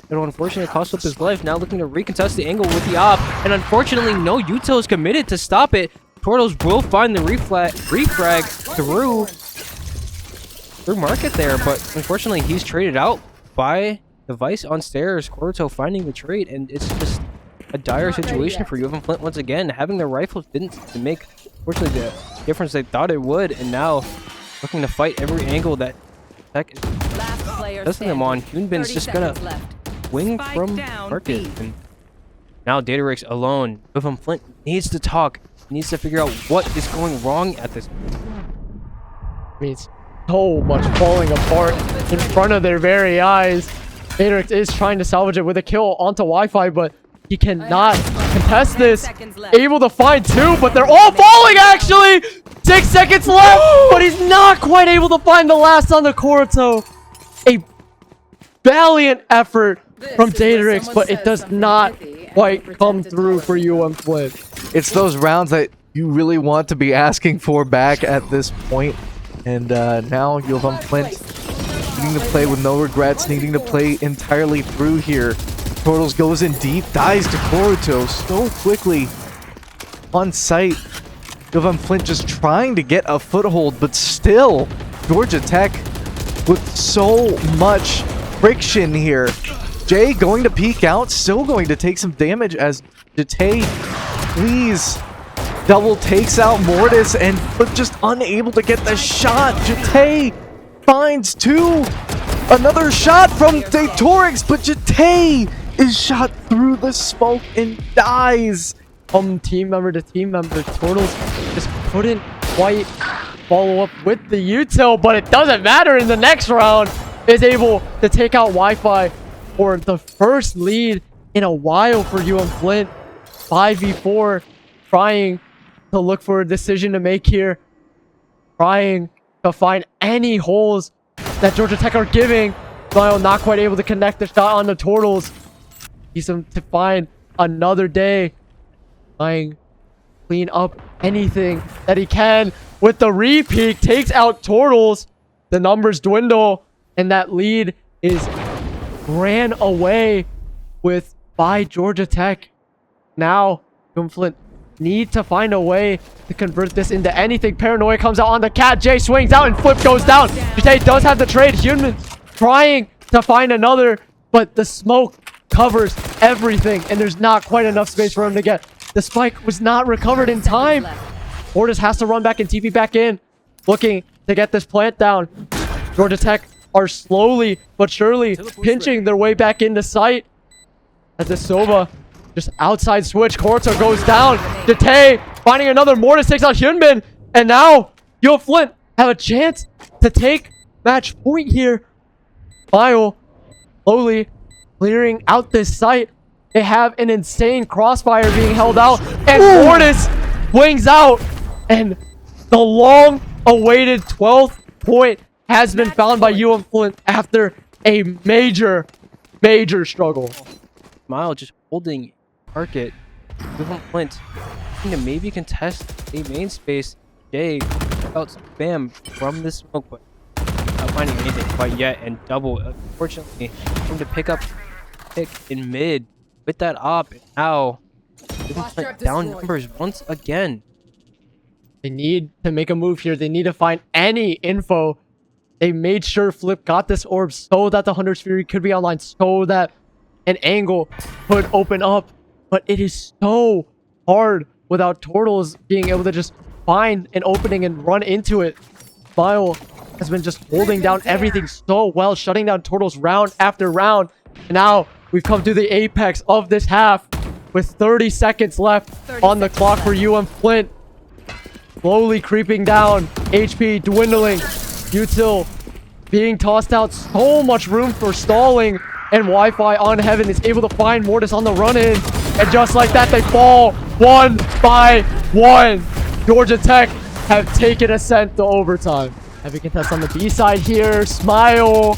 it'll unfortunately cost Flip his life. Now looking to recontest the angle with the op, and unfortunately, no util is committed to stop it. Turtles will find the refrag through market there, but unfortunately, he's traded out by the Vice on stairs. Koruto finding the trade, and it's just a dire situation for UM-Flint once again. Having the rifles didn't make, unfortunately, the difference they thought it would, and now looking to fight every angle that Tech is testing them on. Hyunbin's just gonna wing from market, and now DataRix alone. UM-Flint needs to talk, needs to figure out what is going wrong at this. I mean, it's so much falling apart in front of their very eyes. DataRix is trying to salvage it with a kill onto Wi-Fi, but he cannot contest this. Able to find two, but they're all falling actually! 6 seconds left, but he's not quite able to find the last on the Koruto. A valiant effort from DataRix, but it does not quite come through for UM-Flint. It's those rounds that you really want to be asking for back at this point. And now UM-Flint needing to play with no regrets, needing to play entirely through here. Turtles goes in deep, dies to Koruto so quickly on site. UM-Flint just trying to get a foothold, but still Georgia Tech with so much friction here. Jay going to peek out, still going to take some damage as Jate, please. Double takes out Mortis, but just unable to get the shot. Jate finds two. Another shot from Datorix, but Jate is shot through the smoke and dies. From team member to team member, Turtles just couldn't quite follow up with the util, but it doesn't matter. In the next round, is able to take out Wi-Fi for the first lead in a while for UM-Flint. 5v4, trying to look for a decision to make here, trying to find any holes that Georgia Tech are giving. Smile not quite able to connect the shot on the Turtles. He's to find another day, trying to clean up anything that he can with the re-peek. Takes out Turtles. The numbers dwindle, and that lead is ran away with by Georgia Tech. Now UM-Flint need to find a way to convert this into anything. Paranoia comes out on the cat. Jay swings out and Flip goes down. Jay does have the trade. Hyunmin trying to find another, but the smoke covers everything, and there's not quite enough space for him to get. The spike was not recovered in time. Mortis has to run back and TP back in, looking to get this plant down. Georgia Tech are slowly but surely pinching their way back into sight. As the Sova just outside switch, Koruto goes down. Jate finding another. Mortis takes out Hyunbin, and now UM-Flint have a chance to take match point here. Smile slowly clearing out this site. They have an insane crossfire being held out, and Mortis wings out, and the long-awaited 12th point has been found by UM-Flint after a major struggle. Smile just holding market. UM-Flint looking to maybe contest a main space. Jay out spam from the smoke, but not finding anything quite yet. And Double, unfortunately, going to pick in mid with that op. And now UM-Flint down numbers once again. They need to make a move here. They need to find any info. They made sure Flip got this orb so that the Hunter's Fury could be online, so that an angle could open up. But it is so hard without Turtles being able to just find an opening and run into it. Smile has been just holding down everything so well, shutting down Turtles round after round. And now we've come to the apex of this half with 30 seconds left on the clock for UM-Flint. Slowly creeping down, HP dwindling, util being tossed out, so much room for stalling, and Wi-Fi on Heaven is able to find Mortis on the run-in, and just like that, they fall 1 by 1. Georgia Tech have taken ascent to overtime. Heavy contest on the B side here. Smile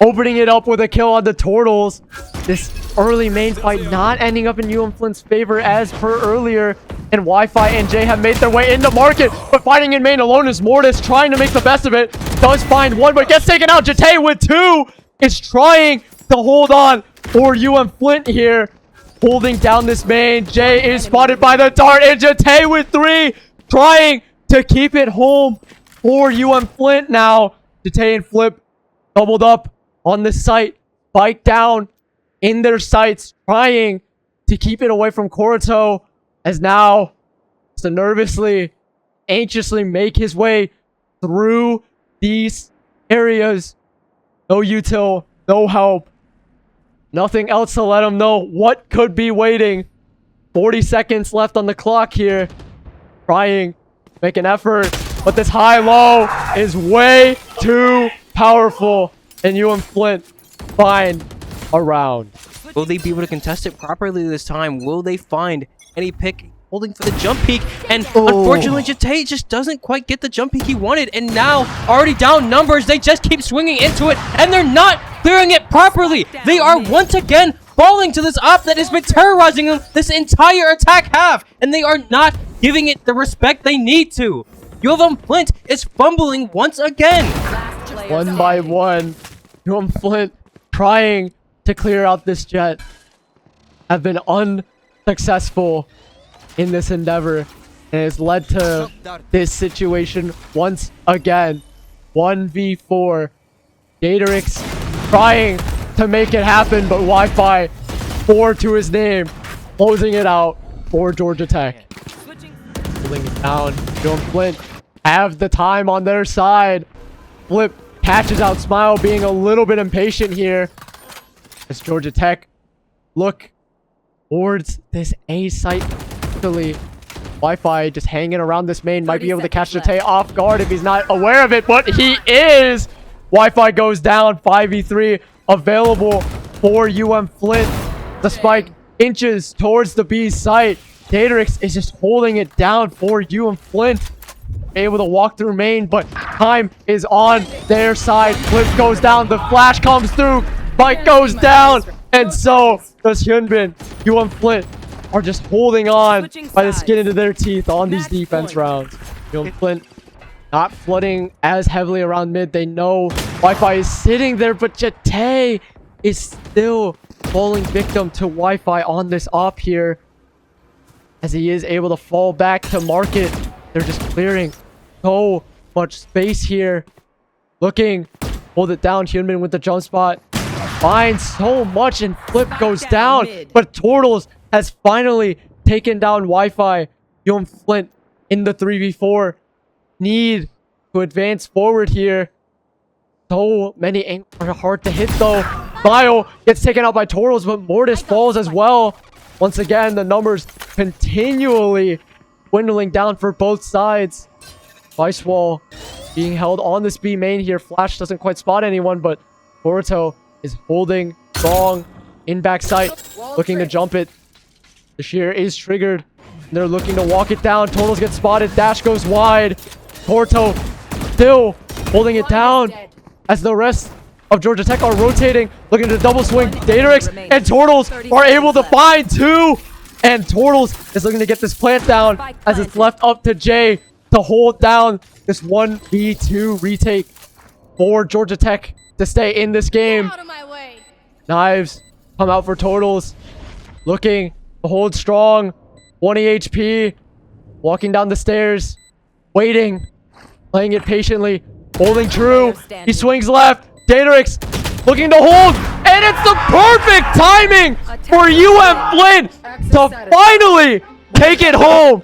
opening it up with a kill on the Turtles. This early main fight not ending up in UM-Flint's favor as per earlier. and Wi-Fi and Jay have made their way into market, but fighting in main alone is Mortis, trying to make the best of it. Does find one, but gets taken out. Jate with 2 is trying to hold on for UM-Flint here, holding down this main. Jay is spotted by the dart, and Jate with 3, trying to keep it home for UM-Flint now. Jate and Flip doubled up on the site, bike down in their sights, trying to keep it away from Koruto, as now to nervously, anxiously make his way through these areas. No util, no help, nothing else to let him know what could be waiting. 40 seconds left on the clock here. Trying to make an effort, but this high-low is way too powerful, and UM-Flint find a round. Will they be able to contest it properly this time? Will they find any pick holding for the jump peak? And unfortunately, Jate just doesn't quite get the jump peak he wanted. And now, already down numbers, they just keep swinging into it, and they're not clearing it properly. They are once again falling to this op that has been terrorizing them this entire attack half, and they are not giving it the respect they need to. UM-Flint is fumbling once again. One by one, UM-Flint trying to clear out this jet have been unsuccessful in this endeavor, and has led to this situation once again. 1v4. Gatorix trying to make it happen, but Wi-Fi 4 to his name, closing it out for Georgia Tech. Pulling it down. UM-Flint have the time on their side. Flip catches out Smile, being a little bit impatient here, as Georgia Tech look towards this A site. Wi-Fi just hanging around this main, might be able to catch Jate off guard if he's not aware of it, but he is. Wi-Fi goes down. 5v3 available for UM-Flint. The spike inches towards the B site. Gatorix is just holding it down for UM-Flint. Able to walk through main, but time is on their side. Flip goes down. The flash comes through. Spike goes down. And so does Hyunbin. UM-Flint are just holding on by the skin of their teeth on these defense rounds. UM-Flint not flooding as heavily around mid. They know Wi-Fi is sitting there, but Jate is still falling victim to Wi-Fi on this op here, as he is able to fall back to market. They're just clearing so much space here. Looking, hold it down. Hyunbin with the jump spot. Finds so much, and Flip goes down. But Turtles has finally taken down Wi-Fi. UM-Flint in the 3v4. Need to advance forward here. So many angles are hard to hit though. Bio gets taken out by Turtles, but Mortis falls as well. Once again, the numbers continually dwindling down for both sides. Vice Wall being held on this B main here. Flash doesn't quite spot anyone, but Boruto is holding strong in backside, looking to jump it. The shear is triggered. They're looking to walk it down. Totals get spotted. Dash goes wide. Boruto still holding it down, as the rest of Georgia Tech are rotating, looking to double swing. Gatorix and Turtles are able to find 2. And Turtles is looking to get this plant down, as it's left up to Jay to hold down this 1v2 retake for Georgia Tech to stay in this game. Knives come out for Turtles, looking to hold strong. 20 HP, walking down the stairs, waiting, playing it patiently, holding true. He swings left. Gatorix looking to hold, and it's the perfect timing for UM-Flint to finally take it home.